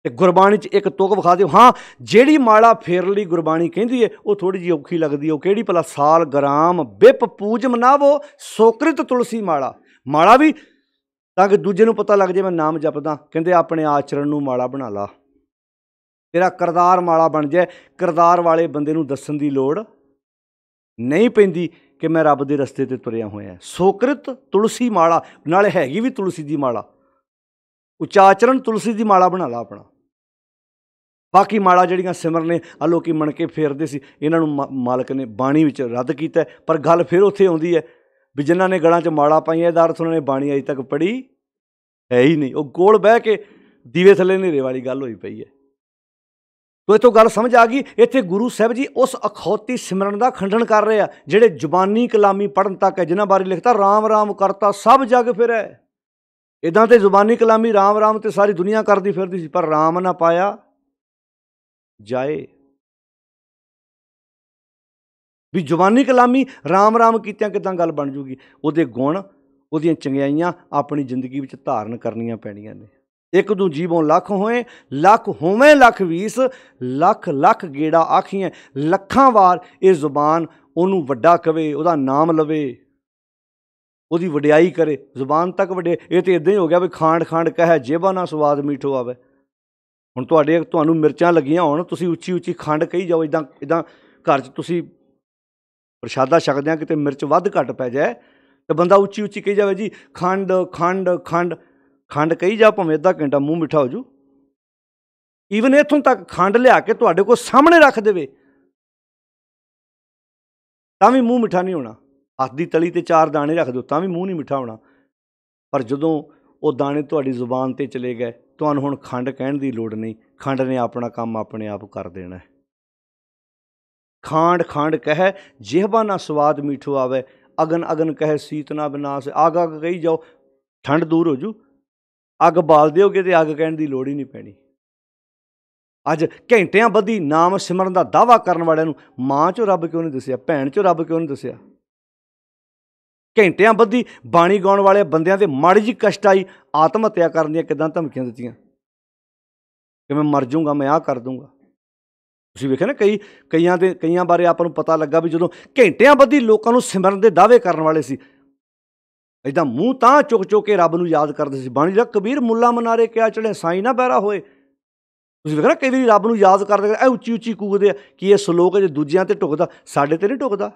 ਤੇ ਗੁਰਬਾਣੀ 'ਚ ਇੱਕ ਤੁਕ ਵਿਖਾ ਦਿਓ। ਹਾਂ, ਜਿਹੜੀ ਮਾਲਾ ਫੇਰਨ ਲਈ ਗੁਰਬਾਣੀ ਕਹਿੰਦੀ ਹੈ ਉਹ ਥੋੜ੍ਹੀ ਜਿਹੀ ਔਖੀ ਲੱਗਦੀ ਹੈ। ਉਹ ਕਿਹੜੀ ਭਲਾ? ਸਾਲ ਗ੍ਰਾਮ ਬਿਪ ਪੂਜ ਮਨਾਵੋ ਸੋਕ੍ਰਿਤ ਤੁਲਸੀ ਮਾਲਾ। ਮਾਲਾ ਵੀ ਤਾਂ ਕਿ ਦੂਜੇ ਨੂੰ ਪਤਾ ਲੱਗ ਜੇ ਮੈਂ ਨਾਮ ਜਪਦਾ। ਕਹਿੰਦੇ ਆਪਣੇ ਆਚਰਣ ਨੂੰ ਮਾਲਾ ਬਣਾ ਲਾ, ਤੇਰਾ ਕਿਰਦਾਰ ਮਾਲਾ ਬਣ ਜਾਏ। ਕਿਰਦਾਰ ਵਾਲੇ ਬੰਦੇ ਨੂੰ ਦੱਸਣ ਦੀ ਲੋੜ ਨਹੀਂ ਪੈਂਦੀ ਕਿ ਮੈਂ ਰੱਬ ਦੇ ਰਸਤੇ 'ਤੇ ਤੁਰਿਆ ਹੋਇਆ। ਸੋਕ੍ਰਿਤ ਤੁਲਸੀ ਮਾਲਾ, ਨਾਲੇ ਹੈਗੀ ਵੀ ਤੁਲਸੀ ਦੀ ਮਾਲਾ। ਉਚਾਚਰਨ ਤੁਲਸੀ ਦੀ ਮਾਲਾ ਬਣਾ ਲਾ ਆਪਣਾ। ਬਾਕੀ ਮਾਲਾ ਜਿਹੜੀਆਂ ਸਿਮਰ ਨੇ ਆ ਲੋਕੀ ਮਣ ਕੇ ਫੇਰਦੇ ਸੀ, ਇਹਨਾਂ ਨੂੰ ਮਾਲਕ ਨੇ ਬਾਣੀ ਵਿੱਚ ਰੱਦ ਕੀਤਾ। ਪਰ ਗੱਲ ਫਿਰ ਉੱਥੇ ਆਉਂਦੀ ਹੈ ਵੀ ਜਿਨ੍ਹਾਂ ਨੇ ਗਲਾਂ 'ਚ ਮਾਲਾ ਪਾਈਆਂ ਇਹਦਾ ਅਰਥ ਉਹਨਾਂ ਨੇ ਬਾਣੀ ਅਜੇ ਤੱਕ ਪੜ੍ਹੀ ਹੈ ਹੀ ਨਹੀਂ। ਉਹ ਕੋਲ ਬਹਿ ਕੇ ਦੀਵੇ ਥੱਲੇ ਹਨੇਰੇ ਵਾਲੀ ਗੱਲ ਹੋਈ ਪਈ ਹੈ। ਤੋ ਇੱਥੋਂ ਗੱਲ ਸਮਝ ਆ ਗਈ। ਇੱਥੇ ਗੁਰੂ ਸਾਹਿਬ ਜੀ ਉਸ ਅਖੌਤੀ ਸਿਮਰਨ ਦਾ ਖੰਡਨ ਕਰ ਰਹੇ ਆ ਜਿਹੜੇ ਜ਼ੁਬਾਨੀ ਕਲਾਮੀ ਪੜ੍ਹਨ ਤੱਕ ਹੈ, ਜਿਨ੍ਹਾਂ ਬਾਰੇ ਲਿਖਤਾ ਰਾਮ ਰਾਮ ਕਰਤਾ ਸਭ ਜਗ ਫਿਰੈ। ਇੱਦਾਂ ਤੇ ਜ਼ੁਬਾਨੀ ਕਲਾਮੀ ਰਾਮ ਰਾਮ ਤੇ ਸਾਰੀ ਦੁਨੀਆ ਕਰਦੀ ਫਿਰਦੀ ਸੀ, ਪਰ ਰਾਮ ਨਾ ਪਾਇਆ ਜਾਏ। ਵੀ ਜ਼ੁਬਾਨੀ ਕਲਾਮੀ ਰਾਮ ਰਾਮ ਕੀਤਿਆਂ ਕਿੱਦਾਂ ਗੱਲ ਬਣ ਜੂਗੀ? ਉਹਦੇ ਗੁਣ, ਉਹਦੀਆਂ ਚੰਗਿਆਈਆਂ ਆਪਣੀ ਜ਼ਿੰਦਗੀ ਵਿੱਚ ਧਾਰਨ ਕਰਨੀਆਂ ਪੈਣੀਆਂ ਨੇ। ਇੱਕ ਦੂ ਜੀਵੋਂ ਲੱਖ ਹੋਏ, ਲੱਖ ਹੋਵੇਂ ਲੱਖ ਵੀਸ, ਲੱਖ ਲੱਖ ਗੇੜਾ ਆਖੀਆਂ। ਲੱਖਾਂ ਵਾਰ ਇਹ ਜ਼ੁਬਾਨ ਉਹਨੂੰ ਵੱਡਾ ਕਵੇ, ਉਹਦਾ ਨਾਮ ਲਵੇ, ਉਹਦੀ ਵਡਿਆਈ ਕਰੇ। ਜ਼ੁਬਾਨ ਤੱਕ ਵੱਡੇ। ਇਹ ਤਾਂ ਇੱਦਾਂ ਹੀ ਹੋ ਗਿਆ ਵੀ ਖਾਂਡ ਖਾਂਡ ਕਹਿ ਜੇਬਾਂ ਨਾ ਸਵਾਦ ਮੀਠੋ ਆਵੇ। ਹੁਣ ਤੁਹਾਨੂੰ ਮਿਰਚਾਂ ਲੱਗੀਆਂ ਹੋਣ, ਤੁਸੀਂ ਉੱਚੀ ਉੱਚੀ ਖੰਡ ਕਹੀ ਜਾਓ। ਇੱਦਾਂ ਘਰ 'ਚ ਤੁਸੀਂ ਪ੍ਰਸ਼ਾਦਾ ਛਕਦਿਆਂ ਕਿਤੇ ਮਿਰਚ ਵੱਧ ਘੱਟ ਪੈ ਜਾਏ ਤੇ ਬੰਦਾ ਉੱਚੀ ਉੱਚੀ ਕਹੀ ਜਾਵੇ ਜੀ ਖੰਡ ਖੰਡ ਖੰਡ। ਖੰਡ ਕਹੀ ਜਾ, ਭਾਵੇਂ ਅੱਧਾ ਘੰਟਾ ਮੂੰਹ ਮਿੱਠਾ ਹੋ ਜੂ। ਈਵਨ ਇੱਥੋਂ ਤੱਕ ਖੰਡ ਲਿਆ ਕੇ ਤੁਹਾਡੇ ਕੋਲ ਸਾਹਮਣੇ ਰੱਖ ਦੇਵੇ ਤਾਂ ਵੀ ਮੂੰਹ ਮਿੱਠਾ ਨਹੀਂ ਹੋਣਾ। ਹੱਥ ਦੀ ਤਲੀ ਤੇ 4 ਦਾਣੇ ਰੱਖ ਦਿਓ ਤਾਂ ਵੀ ਮੂੰਹ ਨਹੀਂ ਮਿੱਠਾ ਹੋਣਾ। ਪਰ ਜਦੋਂ ਉਹ ਦਾਣੇ ਤੁਹਾਡੀ ਜ਼ੁਬਾਨ 'ਤੇ ਚਲੇ ਗਏ, ਤੁਹਾਨੂੰ ਹੁਣ ਖੰਡ ਕਹਿਣ ਦੀ ਲੋੜ ਨਹੀਂ। ਖੰਡ ਨੇ ਆਪਣਾ ਕੰਮ ਆਪਣੇ ਆਪ ਕਰ ਦੇਣਾ। ਖਾਂਡ ਖਾਂਡ ਕਹਿ ਜਿਹਬਾ ਨਾ ਸਵਾਦ ਮੀਠੋ ਆਵੇ, ਅਗਨ ਅਗਨ ਕਹਿ ਸੀਤ ਨਾ ਵਿਨਾਸ਼। ਅੱਗ ਅੱਗ ਕਹੀ ਜਾਓ, ਠੰਡ ਦੂਰ ਹੋ ਜੂ। ਅੱਗ ਬਾਲ ਦਿਓਗੇ ਤੇ ਅੱਗ ਕਹਿਣ ਦੀ ਲੋੜ ਹੀ ਨਹੀਂ ਪੈਣੀ। ਅੱਜ ਘੰਟਿਆਂ ਬੱਧੀ ਨਾਮ ਸਿਮਰਨ ਦਾ ਦਾਅਵਾ ਕਰਨ ਵਾਲਿਆਂ ਨੂੰ ਮਾਂ 'ਚੋਂ ਰੱਬ ਕਿਉਂ ਨਹੀਂ ਦੱਸਿਆ? ਭੈਣ 'ਚੋਂ ਰੱਬ ਕਿਉਂ ਨਹੀਂ ਦੱਸਿਆ? ਘੰਟਿਆਂ ਬੱਧੀ ਬਾਣੀ ਗਾਉਣ ਵਾਲੇ ਬੰਦਿਆਂ ਤੇ ਮਾੜੀ ਜਿਹੀ ਕਸ਼ਟ ਆਈ, ਆਤਮ ਹੱਤਿਆ ਕਰਨ ਦੀਆਂ ਕਿੱਦਾਂ ਧਮਕੀਆਂ ਦਿੱਤੀਆਂ ਕਿ ਮੈਂ ਮਰ ਜਾਊਂਗਾ, ਮੈਂ ਆਹ ਕਰ ਦੂੰਗਾ। ਤੁਸੀਂ ਵੇਖਿਆ ਨਾ ਕਈਆਂ ਬਾਰੇ ਆਪਾਂ ਨੂੰ ਪਤਾ ਲੱਗਾ ਵੀ ਜਦੋਂ ਘੰਟਿਆਂ ਬੱਧੀ ਲੋਕਾਂ ਨੂੰ ਸਿਮਰਨ ਦੇ ਦਾਅਵੇ ਕਰਨ ਵਾਲੇ ਸੀ, ਇੱਦਾਂ ਮੂੰਹ ਤਾਂ ਚੁੱਕ ਚੁੱਕ ਕੇ ਰੱਬ ਨੂੰ ਯਾਦ ਕਰਦੇ ਸੀ। ਬਾਣੀ ਦਾ ਕਬੀਰ ਮੁੱਲਾ ਮਨਾਰੇ ਕਿਆ ਚੜ੍ਹੇ ਸਾਈਂ ਨਾ ਬਹਿਰਾ ਹੋਏ। ਤੁਸੀਂ ਵੇਖਿਆ ਨਾ ਕਈ ਵਾਰੀ ਰੱਬ ਨੂੰ ਯਾਦ ਕਰਦੇ ਇਹ ਉੱਚੀ ਉੱਚੀ ਕੂਕਦੇ ਆ ਕਿ ਇਹ ਸਲੋਕ ਜੇ ਦੂਜਿਆਂ 'ਤੇ ਢੁਕਦਾ, ਸਾਡੇ 'ਤੇ ਨਹੀਂ ਢੁਕਦਾ।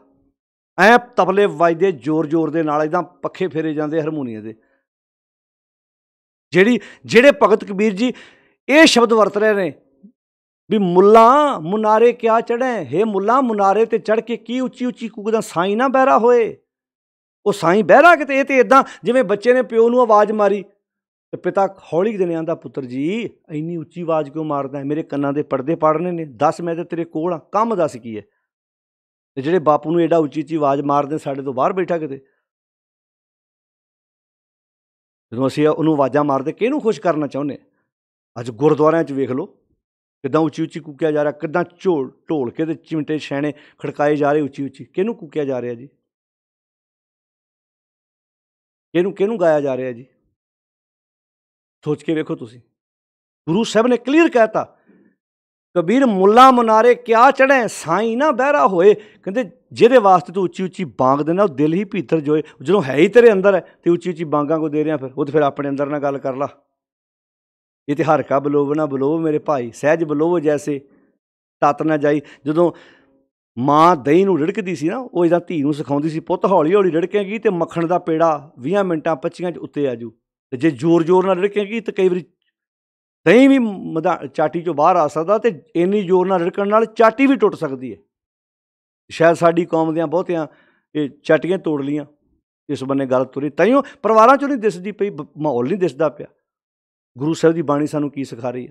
ਐਂ ਤਬਲੇ ਵੱਜਦੇ ਜ਼ੋਰ ਜ਼ੋਰ ਦੇ ਨਾਲ, ਇੱਦਾਂ ਪੱਖੇ ਫੇਰੇ ਜਾਂਦੇ ਹਾਰਮੋਨੀਅਮ ਦੇ। ਜਿਹੜੇ ਭਗਤ ਕਬੀਰ ਜੀ ਇਹ ਸ਼ਬਦ ਵਰਤ ਰਹੇ ਨੇ ਵੀ ਮੁੱਲਾ ਮੁਨਾਰੇ ਕਿਆ ਚੜ੍ਹੇ, ਹੇ ਮੁੱਲਾ ਮੁਨਾਰੇ 'ਤੇ ਚੜ੍ਹ ਕੇ ਕੀ ਉੱਚੀ ਉੱਚੀ ਕੂਕਦਾ, ਸਾਈਂ ਨਾ ਬਹਿਰਾ ਹੋਏ। ਉਹ ਸਾਈਂ ਬਹਿਰਾ ਕਿਤੇ। ਇਹ ਤਾਂ ਇੱਦਾਂ ਜਿਵੇਂ ਬੱਚੇ ਨੇ ਪਿਓ ਨੂੰ ਆਵਾਜ਼ ਮਾਰੀ ਤੇ ਪਿਤਾ ਹੌਲੀ ਦਿਨ ਆਂਦਾ, ਪੁੱਤਰ ਜੀ ਇੰਨੀ ਉੱਚੀ ਆਵਾਜ਼ ਕਿਉਂ ਮਾਰਦਾ? ਮੇਰੇ ਕੰਨਾਂ ਦੇ ਪਰਦੇ ਪਾੜਨੇ ਨੇ, ਦੱਸ ਮੈਂ ਤਾਂ ਤੇਰੇ ਕੋਲ ਹਾਂ, ਕੰਮ ਦੱਸ ਕੀ ਹੈ। ਤੇ ਜਿਹੜੇ ਬਾਪੂ ਨੂੰ ਐਡਾ ਉੱਚੀ ਉੱਚੀ ਆਵਾਜ਼ ਮਾਰਦੇ, ਸਾਡੇ ਤੋਂ ਬਾਹਰ ਬੈਠਾ ਕਿਤੇ। ਜਦੋਂ ਅਸੀਂ ਉਹਨੂੰ ਆਵਾਜ਼ਾਂ ਮਾਰਦੇ ਕਿਹਨੂੰ ਖੁਸ਼ ਕਰਨਾ ਚਾਹੁੰਦੇ? ਅੱਜ ਗੁਰਦੁਆਰਿਆਂ 'ਚ ਵੇਖ ਲਓ ਕਿੱਦਾਂ ਉੱਚੀ ਉੱਚੀ ਕੂਕਿਆ ਜਾ ਰਿਹਾ, ਕਿੱਦਾਂ ਢੋਲਕੇ ਦੇ ਚਿਮਟੇ ਛੈਣੇ ਖੜਕਾਏ ਜਾ ਰਹੇ ਉੱਚੀ ਉੱਚੀ। ਕਿਹਨੂੰ ਕੂਕਿਆ ਜਾ ਰਿਹਾ ਜੀ? ਕਿਹਨੂੰ ਗਾਇਆ ਜਾ ਰਿਹਾ ਜੀ? ਸੋਚ ਕੇ ਵੇਖੋ ਤੁਸੀਂ। ਗੁਰੂ ਸਾਹਿਬ ਨੇ ਕਲੀਅਰ ਕਹਿਤਾ, ਕਬੀਰ ਮੁੱਲਾ ਮੁਨਾਰੇ ਕਿਆ ਚੜ੍ਹੇ ਸਾਈਂ ਨਾ ਬਹਿਰਾ ਹੋਏ। ਕਹਿੰਦੇ ਜਿਹਦੇ ਵਾਸਤੇ ਤੂੰ ਉੱਚੀ ਉੱਚੀ ਬਾਂਗ ਦੇਣਾ ਉਹ ਦਿਲ ਹੀ ਭੀਤਰ ਜੋਏ। ਜਦੋਂ ਹੈ ਹੀ ਤੇਰੇ ਅੰਦਰ ਹੈ ਤੇ ਉੱਚੀ ਉੱਚੀ ਬਾਂਗਾਂ ਕੋ ਦੇ ਰਿਹਾ, ਫਿਰ ਉਹ ਤਾਂ ਫਿਰ ਆਪਣੇ ਅੰਦਰ ਨਾਲ ਗੱਲ ਕਰ ਲਾ। ਇਹ ਤੇ ਹਰ ਕਾ ਬਲੋਵ ਨਾ ਬਲੋਵ ਮੇਰੇ ਭਾਈ, ਸਹਿਜ ਬਲੋਵ ਜੈਸੇ ਤਤ ਨਾ ਜਾਈ। ਜਦੋਂ ਮਾਂ ਦਹੀਂ ਨੂੰ ਰਿੜਕਦੀ ਸੀ ਨਾ, ਉਹ ਇਹਦਾ ਧੀ ਨੂੰ ਸਿਖਾਉਂਦੀ ਸੀ, ਪੁੱਤ ਹੌਲੀ ਹੌਲੀ ਰਿੜਕੇਗੀ ਤੇ ਮੱਖਣ ਦਾ ਪੇੜਾ 20 ਮਿੰਟਾਂ 25 'ਚ ਉੱਤੇ ਆ ਜੂ। ਤੇ ਜੇ ਜ਼ੋਰ ਜ਼ੋਰ ਨਾਲ ਰਿੜਕੇਗੀ ਤਾਂ ਕਈ ਵਾਰੀ ਦਹੀਂ ਵੀ ਚਾਟੀ 'ਚੋਂ ਬਾਹਰ ਆ ਸਕਦਾ, ਤੇ ਇੰਨੀ ਜ਼ੋਰ ਨਾਲ ਰਿੜਕਣ ਨਾਲ ਚਾਟੀ ਵੀ ਟੁੱਟ ਸਕਦੀ ਹੈ। ਸ਼ਾਇਦ ਸਾਡੀ ਕੌਮ ਦੀਆਂ ਬਹੁਤਿਆਂ ਇਹ ਚਾਟੀਆਂ ਤੋੜ ਲੀਆਂ, ਇਸ ਬੰਨੇ ਗੱਲ ਤੁਰੀ। ਤਾਈਓ ਪਰਿਵਾਰਾਂ 'ਚੋਂ ਨਹੀਂ ਦਿਸਦੀ ਪਈ, ਮਾਹੌਲ ਨਹੀਂ ਦਿਸਦਾ ਪਿਆ। ਗੁਰੂ ਸਾਹਿਬ ਦੀ ਬਾਣੀ ਸਾਨੂੰ ਕੀ ਸਿਖਾ ਰਹੀ ਆ?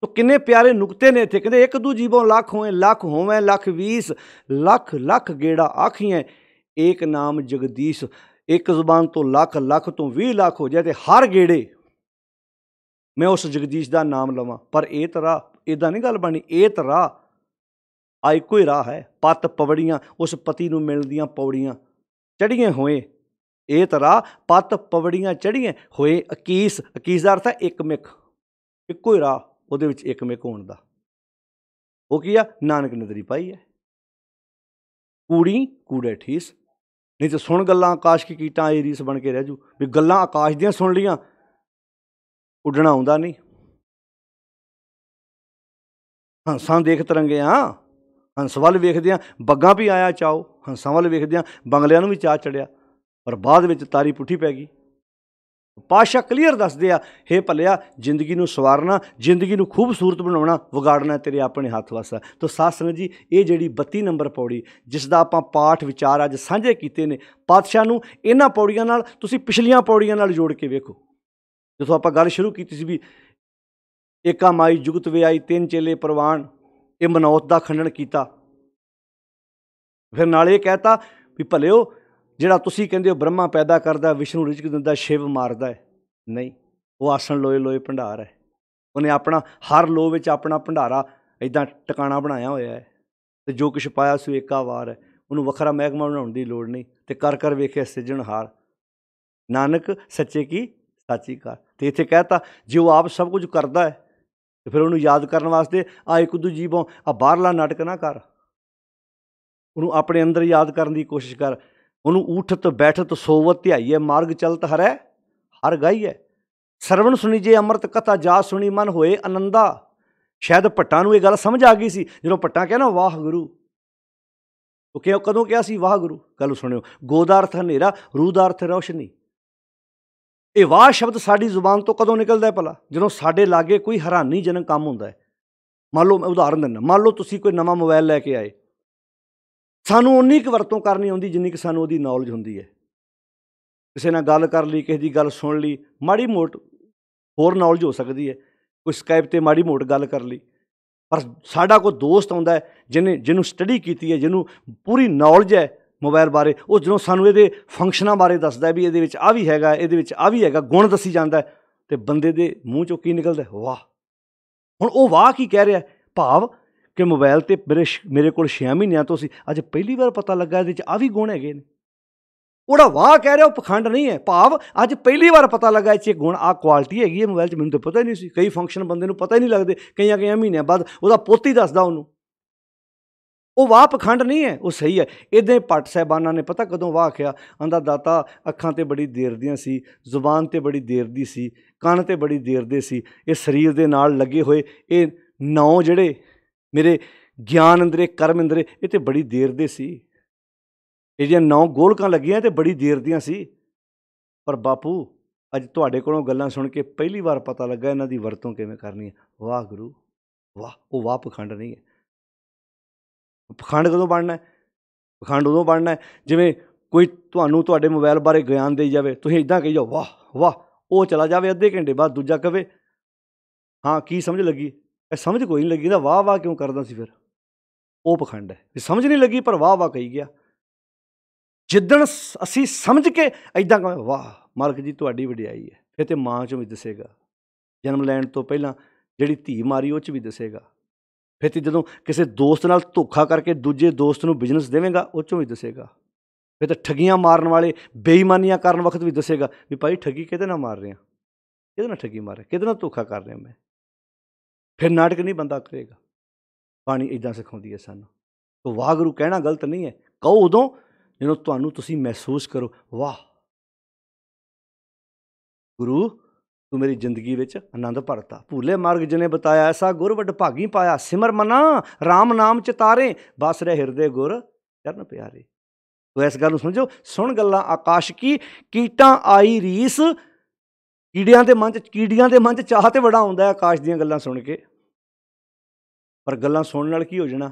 ਤੋ ਕਿੰਨੇ ਪਿਆਰੇ ਨੁਕਤੇ ਨੇ ਇੱਥੇ। ਕਹਿੰਦੇ ਇੱਕ ਦੂ ਜੀਵੋਂ ਲੱਖ ਹੋਏ, ਲੱਖ ਹੋਵੇਂ ਲੱਖ ਵੀਸ, ਲੱਖ ਲੱਖ ਗੇੜਾ ਆਖੀਆਂ, ਏਕ ਨਾਮ ਜਗਦੀਸ਼। ਇੱਕ ਜ਼ੁਬਾਨ ਤੋਂ ਲੱਖ, ਲੱਖ ਤੋਂ 20 ਲੱਖ ਹੋ ਜਾਏ ਤੇ ਹਰ ਗੇੜੇ ਮੈਂ ਉਸ ਜਗਦੀਸ਼ ਦਾ ਨਾਮ ਲਵਾਂ। ਪਰ ਇਹ ਤਾਂ ਰਾਹ ਇੱਦਾਂ ਨਹੀਂ ਗੱਲ ਬਣੀ। ਇਹ ਤਾਂ ਰਾਹ ਆ ਇੱਕੋ ਹੀ ਰਾਹ ਹੈ। ਪੱਤ ਪਵੜੀਆਂ ਉਸ ਪਤੀ ਨੂੰ ਮਿਲਦੀਆਂ ਪੌੜੀਆਂ ਚੜ੍ਹੀਆਂ ਹੋਏ। ਇਹ ਤਾਂ ਰਾਹ ਪੱਤ ਪਵੜੀਆਂ ਚੜ੍ਹੀਆਂ ਹੋਏ। 21 ਦਾ ਅਰਥ ਹੈ ਇੱਕ ਮਿੱਕ। ਇੱਕੋ ਹੀ ਰਾਹ ਉਹਦੇ ਵਿੱਚ ਇੱਕਮਿਕ ਹੋਣ ਦਾ। ਉਹ ਕੀ ਆ? ਨਾਨਕ ਨਦਰੀ ਪਾਈ ਹੈ, ਕੂੜੀ ਕੂੜੇ ਠੀਸ। ਨਹੀਂ ਤਾਂ ਸੁਣ ਗੱਲਾਂ ਆਕਾਸ਼ ਕੀ ਕੀਟਾਂ ਆਈ ਰੀਸ ਬਣ ਕੇ ਰਹਿ ਜੂ। ਵੀ ਗੱਲਾਂ ਆਕਾਸ਼ ਦੀਆਂ ਸੁਣ ਲੀਆਂ, ਉੱਡਣਾ ਆਉਂਦਾ ਨਹੀਂ। ਹੰਸਾਂ ਦੇਖ ਤਰੰਗੇ ਹਾਂ, ਹੰਸ ਵੱਲ ਵੇਖਦੇ ਹਾਂ ਬੱਗਾਂ ਵੀ ਆਇਆ ਚਾਓ, ਹੰਸਾਂ ਵੱਲ ਵੇਖਦੇ ਹਾਂ ਬੰਗਲਿਆਂ ਨੂੰ ਵੀ ਚਾਅ ਚੜਿਆ, ਪਰ ਬਾਅਦ ਵਿੱਚ ਤਾਰੀ ਪੁੱਠੀ ਪੈ ਗਈ। ਪਾਤਸ਼ਾਹ ਕਲੀਅਰ ਦੱਸਦੇ ਆ, ਹੇ ਭਲਿਆ ਜ਼ਿੰਦਗੀ ਨੂੰ ਸਵਾਰਨਾ, ਜ਼ਿੰਦਗੀ ਨੂੰ ਖੂਬਸੂਰਤ ਬਣਾਉਣਾ, ਵਿਗਾੜਨਾ ਤੇਰੇ ਆਪਣੇ ਹੱਥ ਵੱਸ ਆ। ਤਾਂ ਸਾਧ ਸੰਗਤ ਜੀ, ਇਹ ਜਿਹੜੀ 32 ਨੰਬਰ ਪੌੜੀ ਜਿਸ ਦਾ ਆਪਾਂ ਪਾਠ ਵਿਚਾਰ ਅੱਜ ਸਾਂਝੇ ਕੀਤੇ ਨੇ, ਪਾਤਸ਼ਾਹ ਨੂੰ ਇਹਨਾਂ ਪੌੜੀਆਂ ਨਾਲ ਤੁਸੀਂ ਪਿਛਲੀਆਂ ਪੌੜੀਆਂ ਨਾਲ ਜੋੜ ਕੇ ਵੇਖੋ। ਜਦੋਂ ਆਪਾਂ ਗੱਲ ਸ਼ੁਰੂ ਕੀਤੀ ਸੀ ਵੀ ਏਕਾ ਮਾਈ ਜੁਗਤ ਵਿਆਈ ਤਿੰਨ ਚੇਲੇ ਪ੍ਰਵਾਨ, ਇਹ ਮਨੌਤ ਦਾ ਖੰਡਨ ਕੀਤਾ। ਫਿਰ ਨਾਲ ਇਹ ਕਹਿਤਾ ਵੀ ਭਲਿਓ ਜਿਹੜਾ ਤੁਸੀਂ ਕਹਿੰਦੇ ਹੋ ਬ੍ਰਹਮਾ ਪੈਦਾ ਕਰਦਾ, ਵਿਸ਼ਨੂੰ ਰਿਜ਼ਕ ਦਿੰਦਾ, ਸ਼ਿਵ ਮਾਰਦਾ ਹੈ, ਨਹੀਂ, ਉਹ ਆਸਣ ਲੋਏ ਲੋਏ ਭੰਡਾਰ ਹੈ। ਉਹਨੇ ਆਪਣਾ ਹਰ ਲੋਹ ਵਿੱਚ ਆਪਣਾ ਭੰਡਾਰਾ ਇੱਦਾਂ ਟਿਕਾਣਾ ਬਣਾਇਆ ਹੋਇਆ ਹੈ, ਅਤੇ ਜੋ ਕੁਛ ਪਾਇਆ ਸੋ ਏਕਾ ਵਾਰ ਹੈ। ਉਹਨੂੰ ਵੱਖਰਾ ਮਹਿਕਮਾ ਬਣਾਉਣ ਦੀ ਲੋੜ ਨਹੀਂ, ਅਤੇ ਕਰ ਕਰ ਵੇਖੇ ਸਿਰਜਣਹਾਰ, ਨਾਨਕ ਸੱਚੇ ਕੀ ਸਾਚੀ ਕਾਰ। ਅਤੇ ਇੱਥੇ ਕਹਿਤਾ ਜੇ ਉਹ ਆਪ ਸਭ ਕੁਝ ਕਰਦਾ ਹੈ ਅਤੇ ਫਿਰ ਉਹਨੂੰ ਯਾਦ ਕਰਨ ਵਾਸਤੇ ਆ ਇੱਕ ਦੂ ਜੀਵੋਂ ਆ ਬਾਹਰਲਾ ਨਾਟਕ ਨਾ ਕਰ, ਉਹਨੂੰ ਆਪਣੇ ਅੰਦਰ ਯਾਦ ਕਰਨ ਦੀ ਕੋਸ਼ਿਸ਼ ਕਰ। ਉਹਨੂੰ ਊਠਤ ਬੈਠਤ ਸੋਵਤ ਧਿਆਈਏ, ਮਾਰਗ ਚਲਤ ਹਰੈ ਹਰ ਗਾਈਏ, ਸਰਵਣ ਸੁਣੀ ਜੇ ਅੰਮ੍ਰਿਤ ਕਥਾ ਜਾ ਸੁਣੀ ਮਨ ਹੋਏ ਆਨੰਦਾ। ਸ਼ਾਇਦ ਭੱਟਾਂ ਨੂੰ ਇਹ ਗੱਲ ਸਮਝ ਆ ਗਈ ਸੀ ਜਦੋਂ ਭੱਟਾਂ ਕਿਹਾ ਨਾ ਵਾਹਿਗੁਰੂ, ਉਹ ਕਦੋਂ ਕਿਹਾ ਸੀ ਵਾਹਿਗੁਰੂ? ਗੱਲ ਸੁਣਿਓ, ਗੋ ਦਾ ਅਰਥ ਹਨੇਰਾ, ਰੂਹ ਦਾ ਅਰਥ ਰੌਸ਼ਨੀ। ਇਹ ਵਾਹ ਸ਼ਬਦ ਸਾਡੀ ਜ਼ੁਬਾਨ ਤੋਂ ਕਦੋਂ ਨਿਕਲਦਾ ਹੈ ਭਲਾ? ਜਦੋਂ ਸਾਡੇ ਲਾਗੇ ਕੋਈ ਹੈਰਾਨੀਜਨਕ ਕੰਮ ਹੁੰਦਾ ਹੈ। ਮੰਨ ਲਓ, ਮੈਂ ਉਦਾਹਰਨ ਦਿੰਦਾ, ਮੰਨ ਲਓ ਤੁਸੀਂ ਕੋਈ ਨਵਾਂ ਮੋਬਾਈਲ ਲੈ ਕੇ ਆਏ, ਸਾਨੂੰ ਉਨੀ ਕੁ ਵਰਤੋਂ ਕਰਨੀ ਆਉਂਦੀ ਜਿੰਨੀ ਕਿ ਸਾਨੂੰ ਉਹਦੀ ਨੌਲੇਜ ਹੁੰਦੀ ਹੈ। ਕਿਸੇ ਨਾਲ ਗੱਲ ਕਰ ਲਈ, ਕਿਸੇ ਦੀ ਗੱਲ ਸੁਣ ਲਈ, ਮਾੜੀ ਮੋਟ ਹੋਰ ਨੌਲੇਜ ਹੋ ਸਕਦੀ ਹੈ, ਕੋਈ ਸਕਾਈਪ 'ਤੇ ਮਾੜੀ ਮੋਟ ਗੱਲ ਕਰ ਲਈ। ਪਰ ਸਾਡਾ ਕੋਈ ਦੋਸਤ ਆਉਂਦਾ ਹੈ ਜਿਹਨੂੰ ਸਟੱਡੀ ਕੀਤੀ ਹੈ, ਜਿਹਨੂੰ ਪੂਰੀ ਨੌਲੇਜ ਹੈ ਮੋਬਾਈਲ ਬਾਰੇ, ਉਹ ਜਦੋਂ ਸਾਨੂੰ ਇਹਦੇ ਫੰਕਸ਼ਨਾਂ ਬਾਰੇ ਦੱਸਦਾ ਵੀ ਇਹਦੇ ਵਿੱਚ ਆ ਵੀ ਹੈਗਾ, ਇਹਦੇ ਵਿੱਚ ਆ ਵੀ ਹੈਗਾ, ਗੁਣ ਦੱਸੀ ਜਾਂਦਾ, ਅਤੇ ਬੰਦੇ ਦੇ ਮੂੰਹ 'ਚੋਂ ਕੀ ਨਿਕਲਦਾ? ਵਾਹ। ਹੁਣ ਉਹ ਵਾਹ ਕੀ ਕਹਿ ਰਿਹਾ? ਭਾਵ ਕਿ ਮੋਬਾਈਲ 'ਤੇ ਮੇਰੇ ਕੋਲ 6 ਮਹੀਨਿਆਂ ਤੋਂ ਸੀ, ਅੱਜ ਪਹਿਲੀ ਵਾਰ ਪਤਾ ਲੱਗਾ ਇਹਦੇ 'ਚ ਆ ਵੀ ਗੁਣ ਹੈਗੇ ਨੇ। ਉਹਦਾ ਵਾਹ ਕਹਿ ਰਿਹਾ ਉਹ ਪਖੰਡ ਨਹੀਂ ਹੈ, ਭਾਵ ਅੱਜ ਪਹਿਲੀ ਵਾਰ ਪਤਾ ਲੱਗਾ ਇਹ 'ਚ ਗੁਣ, ਆਹ ਕੁਆਲਿਟੀ ਹੈਗੀ ਹੈ ਮੋਬਾਈਲ 'ਚ, ਮੈਨੂੰ ਤਾਂ ਪਤਾ ਹੀ ਨਹੀਂ ਸੀ। ਕਈ ਫੰਕਸ਼ਨ ਬੰਦੇ ਨੂੰ ਪਤਾ ਹੀ ਨਹੀਂ ਲੱਗਦੇ, ਕਈਆਂ ਮਹੀਨਿਆਂ ਬਾਅਦ ਉਹਦਾ ਪੁੱਤ ਹੀ ਦੱਸਦਾ ਉਹਨੂੰ। ਉਹ ਵਾਹ ਪਖੰਡ ਨਹੀਂ ਹੈ, ਉਹ ਸਹੀ ਹੈ। ਇੱਦਾਂ ਹੀ ਭੱਟ ਸਾਹਿਬਾਨਾਂ ਨੇ ਪਤਾ ਕਦੋਂ ਵਾਹ ਆਖਿਆ? ਆਂਦਾ ਦਾਤਾ ਅੱਖਾਂ 'ਤੇ ਬੜੀ ਦੇਰ ਦੀਆਂ ਸੀ, ਜ਼ੁਬਾਨ 'ਤੇ ਬੜੀ ਦੇਰ ਦੀ ਸੀ, ਕੰਨ 'ਤੇ ਬੜੀ ਦੇਰ ਦੇ ਸੀ, ਇਹ ਸਰੀਰ ਦੇ ਨਾਲ ਲੱਗੇ ਹੋਏ ਇਹ 9 ਜਿਹੜੇ ਮੇਰੇ ਗਿਆਨ ਇੰਦਰੇ ਕਰਮ ਇੰਦਰੇ, ਇਹ ਤਾਂ ਬੜੀ ਦੇਰ ਦੇ ਸੀ। ਇਹ ਜਿਹੜੀਆਂ 9 ਗੋਲਕਾਂ ਲੱਗੀਆਂ ਤੇ ਬੜੀ ਦੇਰ ਦੀਆਂ ਸੀ। ਪਰ ਬਾਪੂ ਅੱਜ ਤੁਹਾਡੇ ਕੋਲੋਂ ਗੱਲਾਂ ਸੁਣ ਕੇ ਪਹਿਲੀ ਵਾਰ ਪਤਾ ਲੱਗਾ ਇਹਨਾਂ ਦੀ ਵਰਤੋਂ ਕਿਵੇਂ ਕਰਨੀ ਹੈ। ਵਾਹ ਗੁਰੂ ਵਾਹ। ਉਹ ਵਾਹ ਪਖੰਡ ਨਹੀਂ ਹੈ। ਪਖੰਡ ਕਦੋਂ ਬਣਨਾ? ਪਖੰਡ ਉਦੋਂ ਬਣਨਾ ਜਿਵੇਂ ਕੋਈ ਤੁਹਾਨੂੰ ਤੁਹਾਡੇ ਮੋਬਾਈਲ ਬਾਰੇ ਗਿਆਨ ਦੇਈ ਜਾਵੇ, ਤੁਸੀਂ ਇੱਦਾਂ ਕਹੀ ਜਾਓ ਵਾਹ ਵਾਹ, ਉਹ ਚਲਾ ਜਾਵੇ, ਅੱਧੇ ਘੰਟੇ ਬਾਅਦ ਦੂਜਾ ਕਵੇ ਹਾਂ ਕੀ ਸਮਝ ਲੱਗੀ? ਇਹ ਸਮਝ ਕੋਈ ਨਹੀਂ ਲੱਗੀ ਨਾ, ਵਾਹ ਵਾਹ ਕਿਉਂ ਕਰਦਾ ਸੀ ਫਿਰ? ਉਹ ਪਖੰਡ ਹੈ। ਸਮਝ ਨਹੀਂ ਲੱਗੀ ਪਰ ਵਾਹ ਵਾਹ ਕਹੀ ਗਿਆ। ਜਿੱਦਣ ਅਸੀਂ ਸਮਝ ਕੇ ਇੱਦਾਂ ਕਹਾਂਗੇ ਵਾਹ ਮਾਲਕ ਜੀ ਤੁਹਾਡੀ ਵਡਿਆਈ ਹੈ, ਫਿਰ ਤੇ ਮਾਂ 'ਚੋਂ ਵੀ ਦੱਸੇਗਾ, ਜਨਮ ਲੈਣ ਤੋਂ ਪਹਿਲਾਂ ਜਿਹੜੀ ਧੀ ਮਾਰੀ ਉਹ 'ਚ ਵੀ ਦੱਸੇਗਾ। ਫਿਰ ਤੇ ਜਦੋਂ ਕਿਸੇ ਦੋਸਤ ਨਾਲ ਧੋਖਾ ਕਰਕੇ ਦੂਜੇ ਦੋਸਤ ਨੂੰ ਬਿਜ਼ਨਸ ਦੇਵੇਂਗਾ ਉਹ 'ਚੋਂ ਵੀ ਦੱਸੇਗਾ। ਫਿਰ ਤਾਂ ਠੱਗੀਆਂ ਮਾਰਨ ਵਾਲੇ ਬੇਈਮਾਨੀਆਂ ਕਰਨ ਵਕਤ ਵੀ ਦੱਸੇਗਾ ਵੀ ਭਾਈ ਠੱਗੀ ਕਿਹਦੇ ਨਾਲ ਮਾਰ ਰਿਹਾ, ਕਿਹਦੇ ਨਾਲ ਠੱਗੀ ਮਾਰ ਰਿਹਾ, ਕਿਹਦੇ ਨਾਲ ਧੋਖਾ ਕਰ ਰਿਹਾ ਮੈਂ। ਫਿਰ ਨਾਟਕ ਨਹੀਂ ਬੰਦਾ ਕਰੇਗਾ। ਬਾਣੀ ਇੱਦਾਂ ਸਿਖਾਉਂਦੀ ਹੈ ਸਾਨੂੰ। ਤਾਂ ਵਾਹਿਗੁਰੂ ਕਹਿਣਾ ਗਲਤ ਨਹੀਂ ਹੈ, ਕਹੋ ਉਦੋਂ ਜਦੋਂ ਤੁਹਾਨੂੰ ਤੁਸੀਂ ਮਹਿਸੂਸ ਕਰੋ ਵਾਹ ਗੁਰੂ ਤੂੰ ਮੇਰੀ ਜ਼ਿੰਦਗੀ ਵਿੱਚ ਆਨੰਦ ਭਰਤਾ। ਭੂਲੇ ਮਾਰਗ ਜਿਹਨੇ ਬਤਾਇਆ ਐਸਾ ਗੁਰ ਵੱਡ ਭਾਗੀ ਪਾਇਆ, ਸਿਮਰ ਮਨਾ ਰਾਮ ਨਾਮ ਚਿਤਾਰੇ, ਬਸ ਰਹਿ ਹਿਰਦੇ ਗੁਰ ਚਰਨ ਪਿਆਰੇ। ਤੋ ਇਸ ਗੱਲ ਨੂੰ ਸਮਝੋ, ਸੁਣ ਗੱਲਾਂ ਆਕਾਸ਼ ਕੀ ਕੀਟਾਂ ਆਈ ਰੀਸ। ਕੀੜੀਆਂ ਦੇ ਮਨ 'ਚ ਚਾਹ ਤੇ ਬੜਾ ਆਉਂਦਾ ਆਕਾਸ਼ ਦੀਆਂ ਗੱਲਾਂ ਸੁਣ ਕੇ, ਪਰ ਗੱਲਾਂ ਸੁਣਨ ਨਾਲ ਕੀ ਹੋ ਜਾਣਾ?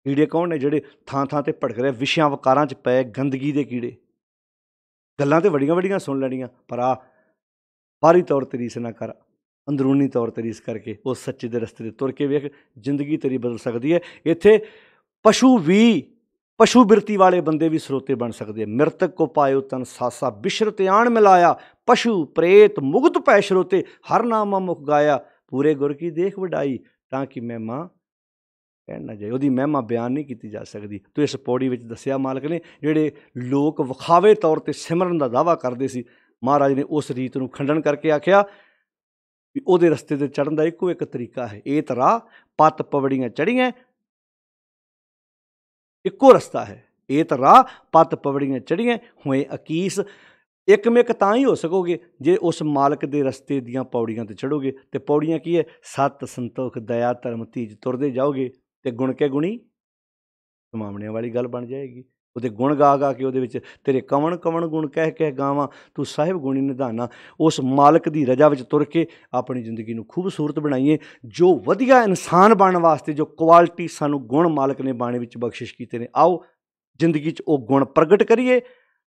ਕੀੜੇ ਕੌਣ ਨੇ? ਜਿਹੜੇ ਥਾਂ ਥਾਂ 'ਤੇ ਭੜਕ ਰਹੇ ਵਿਸ਼ਿਆਂ ਵਕਾਰਾਂ 'ਚ ਪਏ ਗੰਦਗੀ ਦੇ ਕੀੜੇ। ਗੱਲਾਂ ਤਾਂ ਵੱਡੀਆਂ ਵੱਡੀਆਂ ਸੁਣ ਲੈਣੀਆਂ, ਪਰ ਬਾਹਰੀ ਤੌਰ 'ਤੇ ਰੀਸ ਨਾ ਕਰ, ਅੰਦਰੂਨੀ ਤੌਰ 'ਤੇ ਰੀਸ ਕਰਕੇ ਉਹ ਸੱਚੇ ਦੇ ਰਸਤੇ 'ਤੇ ਤੁਰ ਕੇ ਵੇਖ, ਜ਼ਿੰਦਗੀ ਤੇਰੀ ਬਦਲ ਸਕਦੀ ਹੈ। ਇੱਥੇ ਪਸ਼ੂ ਬਿਰਤੀ ਵਾਲੇ ਬੰਦੇ ਵੀ ਸਰੋਤੇ ਬਣ ਸਕਦੇ। ਮਿਰਤਕ ਕੋ ਪਾਇਓ ਤਨ ਸਾਸਾ, ਬਿਸ਼ਰਤ ਆਣ ਮਿਲਾਇਆ, ਪਸ਼ੂ ਪ੍ਰੇਤ ਮੁਗਤ ਪੈ ਸਰੋਤੇ, ਹਰ ਨਾਮਾ ਮੁਖ ਗਾਇਆ, ਪੂਰੇ ਗੁਰ ਕੀ ਦੇਖ ਵਡਾਈ, ਤਾਂ ਕਿ ਮਹਿਮਾ ਕਹਿਣ ਨਾ ਜਾਏ। ਉਹਦੀ ਮਹਿਮਾ ਬਿਆਨ ਨਹੀਂ ਕੀਤੀ ਜਾ ਸਕਦੀ। ਤੋ ਇਸ ਪੌੜੀ ਵਿੱਚ ਦੱਸਿਆ ਮਾਲਕ ਨੇ, ਜਿਹੜੇ ਲੋਕ ਵਿਖਾਵੇ ਤੌਰ 'ਤੇ ਸਿਮਰਨ ਦਾ ਦਾਅਵਾ ਕਰਦੇ ਸੀ, ਮਹਾਰਾਜ ਨੇ ਉਸ ਰੀਤ ਨੂੰ ਖੰਡਨ ਕਰਕੇ ਆਖਿਆ ਵੀ ਉਹਦੇ ਰਸਤੇ ਤੇ ਚੜ੍ਹਨ ਦਾ ਇੱਕੋ ਇੱਕ ਤਰੀਕਾ ਹੈ, ਏਤ ਰਾਹ ਪਤ ਪਵੜੀਆਂ ਚੜ੍ਹੀਆਂ, ਇੱਕੋ ਰਸਤਾ ਹੈ, ਏਤ ਰਾਹ ਪਤ ਪਵੜੀਆਂ ਚੜ੍ਹੀਆਂ ਹੋਏ ਅਕੀਸ। ਇੱਕਮਿਕ ਤਾਂ ਹੀ ਹੋ ਸਕੋਗੇ ਜੇ ਉਸ ਮਾਲਕ ਦੇ ਰਸਤੇ ਦੀਆਂ ਪੌੜੀਆਂ ਤੇ ਚੜ੍ਹੋਗੇ। ਤੇ ਪੌੜੀਆਂ ਕੀ ਹੈ? ਸਤ ਸੰਤੋਖ ਦਇਆ ਧਰਮ ਧੀਜ ਤੁਰਦੇ ਜਾਓਗੇ ਤੇ ਗੁਣ ਕੇ ਗੁਣੀ ਸਮਾਵਣਿਆਂ ਵਾਲੀ ਗੱਲ ਬਣ ਜਾਏਗੀ। ਉਹਦੇ ਗੁਣ ਗਾ ਗਾ ਕੇ ਉਹਦੇ ਵਿੱਚ ਤੇਰੇ ਕਵਣ ਕਵਣ ਗੁਣ ਕਹਿ ਕਹਿ ਗਾਵਾਂ, ਤੂੰ ਸਾਹਿਬ ਗੁਣੀ ਨਿਧਾਨਾ। ਉਸ ਮਾਲਕ ਦੀ ਰਜਾ ਵਿੱਚ ਤੁਰ ਕੇ ਆਪਣੀ ਜ਼ਿੰਦਗੀ ਨੂੰ ਖੂਬਸੂਰਤ ਬਣਾਈਏ। ਜੋ ਵਧੀਆ ਇਨਸਾਨ ਬਣਨ ਵਾਸਤੇ ਜੋ ਕੁਆਲਿਟੀ ਸਾਨੂੰ ਗੁਣ ਮਾਲਕ ਨੇ ਬਾਣੀ ਵਿੱਚ ਬਖਸ਼ਿਸ਼ ਕੀਤੇ ਨੇ, ਆਓ ਜ਼ਿੰਦਗੀ 'ਚ ਉਹ ਗੁਣ ਪ੍ਰਗਟ ਕਰੀਏ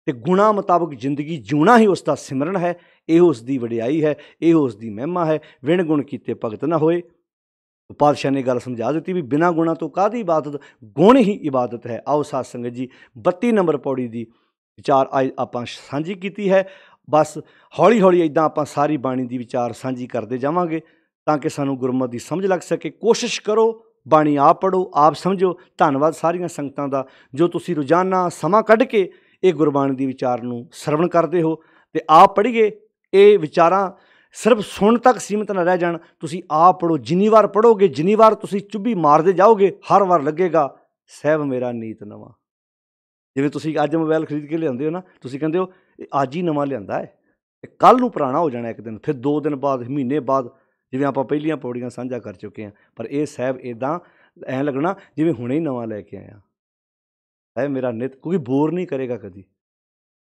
ਤੇ ਗੁਣਾਂ ਮੁਤਾਬਕ ਜ਼ਿੰਦਗੀ ਜਿਉਣਾ ਹੀ ਉਸ ਦਾ ਸਿਮਰਨ ਹੈ। ਇਹ ਉਸ ਦੀ ਵਡਿਆਈ ਹੈ, ਇਹ ਉਸ ਦੀ ਮਹਿਮਾ ਹੈ। ਵਿਣ ਗੁਣ ਕੀਤੇ ਭਗਤ ਨਾ ਹੋਏ। ਪਾਤਸ਼ਾਹ ਨੇ ਗੱਲ ਸਮਝਾ ਦਿੱਤੀ ਵੀ ਬਿਨਾਂ ਗੁਣਾਂ ਤੋਂ ਕਾਹਦੀ ਇਬਾਦਤ, ਗੁਣ ਹੀ ਇਬਾਦਤ ਹੈ। ਆਓ ਸਾਧ ਸੰਗਤ ਜੀ 32 ਨੰਬਰ ਪੌੜੀ ਦੀ ਵਿਚਾਰ ਅੱਜ ਆਪਾਂ ਸਾਂਝੀ ਕੀਤੀ ਹੈ। ਬਸ ਹੌਲੀ ਹੌਲੀ ਇੱਦਾਂ ਆਪਾਂ ਸਾਰੀ ਬਾਣੀ ਦੀ ਵਿਚਾਰ ਸਾਂਝੀ ਕਰਦੇ ਜਾਵਾਂਗੇ ਤਾਂ ਕਿ ਸਾਨੂੰ ਗੁਰਮਤਿ ਦੀ ਸਮਝ ਲੱਗ ਸਕੇ। ਕੋਸ਼ਿਸ਼ ਕਰੋ ਬਾਣੀ ਆਪ ਪੜ੍ਹੋ, ਆਪ ਸਮਝੋ। ਧੰਨਵਾਦ ਸਾਰੀਆਂ ਸੰਗਤਾਂ ਦਾ ਜੋ ਤੁਸੀਂ ਰੋਜ਼ਾਨਾ ਸਮਾਂ ਕੱਢ ਕੇ ਇਹ ਗੁਰਬਾਣੀ ਦੀ ਵਿਚਾਰ ਨੂੰ ਸਰਵਣ ਕਰਦੇ ਹੋ। ਤੇ ਆਪ ਪੜ੍ਹੀਏ, ਇਹ ਵਿਚਾਰਾਂ ਸਿਰਫ ਸੁਣ ਤੱਕ ਸੀਮਿਤ ਨਾ ਰਹਿ ਜਾਣ। ਤੁਸੀਂ ਆਪ ਪੜ੍ਹੋ, ਜਿੰਨੀ ਵਾਰ ਪੜ੍ਹੋਗੇ, ਜਿੰਨੀ ਵਾਰ ਤੁਸੀਂ ਚੁੱਭੀ ਮਾਰਦੇ ਜਾਓਗੇ, ਹਰ ਵਾਰ ਲੱਗੇਗਾ ਸਾਹਿਬ ਮੇਰਾ ਨੀਤ ਨਵਾਂ। ਜਿਵੇਂ ਤੁਸੀਂ ਅੱਜ ਮੋਬਾਈਲ ਖਰੀਦ ਕੇ ਲਿਆਉਂਦੇ ਹੋ ਨਾ, ਤੁਸੀਂ ਕਹਿੰਦੇ ਹੋ ਇਹ ਅੱਜ ਹੀ ਨਵਾਂ ਲਿਆਂਦਾ ਹੈ, ਤੇ ਕੱਲ੍ਹ ਨੂੰ ਪੁਰਾਣਾ ਹੋ ਜਾਣਾ ਇੱਕ ਦਿਨ, ਫਿਰ 2 ਦਿਨ ਬਾਅਦ, ਮਹੀਨੇ ਬਾਅਦ, ਜਿਵੇਂ ਆਪਾਂ ਪਹਿਲੀਆਂ ਪੌੜੀਆਂ ਸਾਂਝਾ ਕਰ ਚੁੱਕੇ ਹਾਂ। ਪਰ ਇਹ ਸਾਹਿਬ ਇੱਦਾਂ ਐਂ ਲੱਗਣਾ ਜਿਵੇਂ ਹੁਣੇ ਹੀ ਨਵਾਂ ਲੈ ਕੇ ਆਇਆ। ਸਾਹਿਬ ਮੇਰਾ ਨਿਤ, ਕਿਉਂਕਿ ਬੋਰ ਨਹੀਂ ਕਰੇਗਾ ਕਦੀ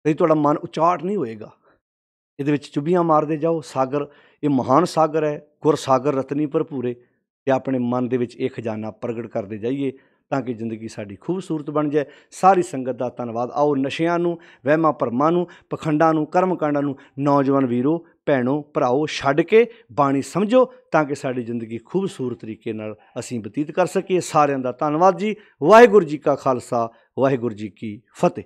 ਤੁਹਾਡਾ ਮਨ ਉਚਾਟ ਨਹੀਂ ਹੋਏਗਾ। ਇਹਦੇ ਵਿੱਚ ਚੁੱਭੀਆਂ ਮਾਰਦੇ ਜਾਓ। ਸਾਗਰ ਇਹ ਮਹਾਨ ਸਾਗਰ ਹੈ, ਗੁਰ ਸਾਗਰ ਰਤਨੀ ਭਰਪੂਰੇ। ਅਤੇ ਆਪਣੇ ਮਨ ਦੇ ਵਿੱਚ ਇਹ ਖਜ਼ਾਨਾ ਪ੍ਰਗਟ ਕਰਦੇ ਜਾਈਏ ਤਾਂ ਕਿ ਜ਼ਿੰਦਗੀ ਸਾਡੀ ਖੂਬਸੂਰਤ ਬਣ ਜਾਏ। ਸਾਰੀ ਸੰਗਤ ਦਾ ਧੰਨਵਾਦ। ਆਓ ਨਸ਼ਿਆਂ ਨੂੰ, ਵਹਿਮਾਂ ਭਰਮਾਂ ਨੂੰ, ਪਖੰਡਾਂ ਨੂੰ, ਕਰਮਕਾਂਡਾਂ ਨੂੰ ਨੌਜਵਾਨ ਵੀਰੋ, ਭੈਣੋ, ਭਰਾਓ ਛੱਡ ਕੇ ਬਾਣੀ ਸਮਝੋ ਤਾਂ ਕਿ ਸਾਡੀ ਜ਼ਿੰਦਗੀ ਖੂਬਸੂਰਤ ਤਰੀਕੇ ਨਾਲ ਅਸੀਂ ਬਤੀਤ ਕਰ ਸਕੀਏ। ਸਾਰਿਆਂ ਦਾ ਧੰਨਵਾਦ ਜੀ। ਵਾਹਿਗੁਰੂ ਜੀ ਕਾ ਖਾਲਸਾ, ਵਾਹਿਗੁਰੂ ਜੀ ਕੀ ਫਤਿਹ।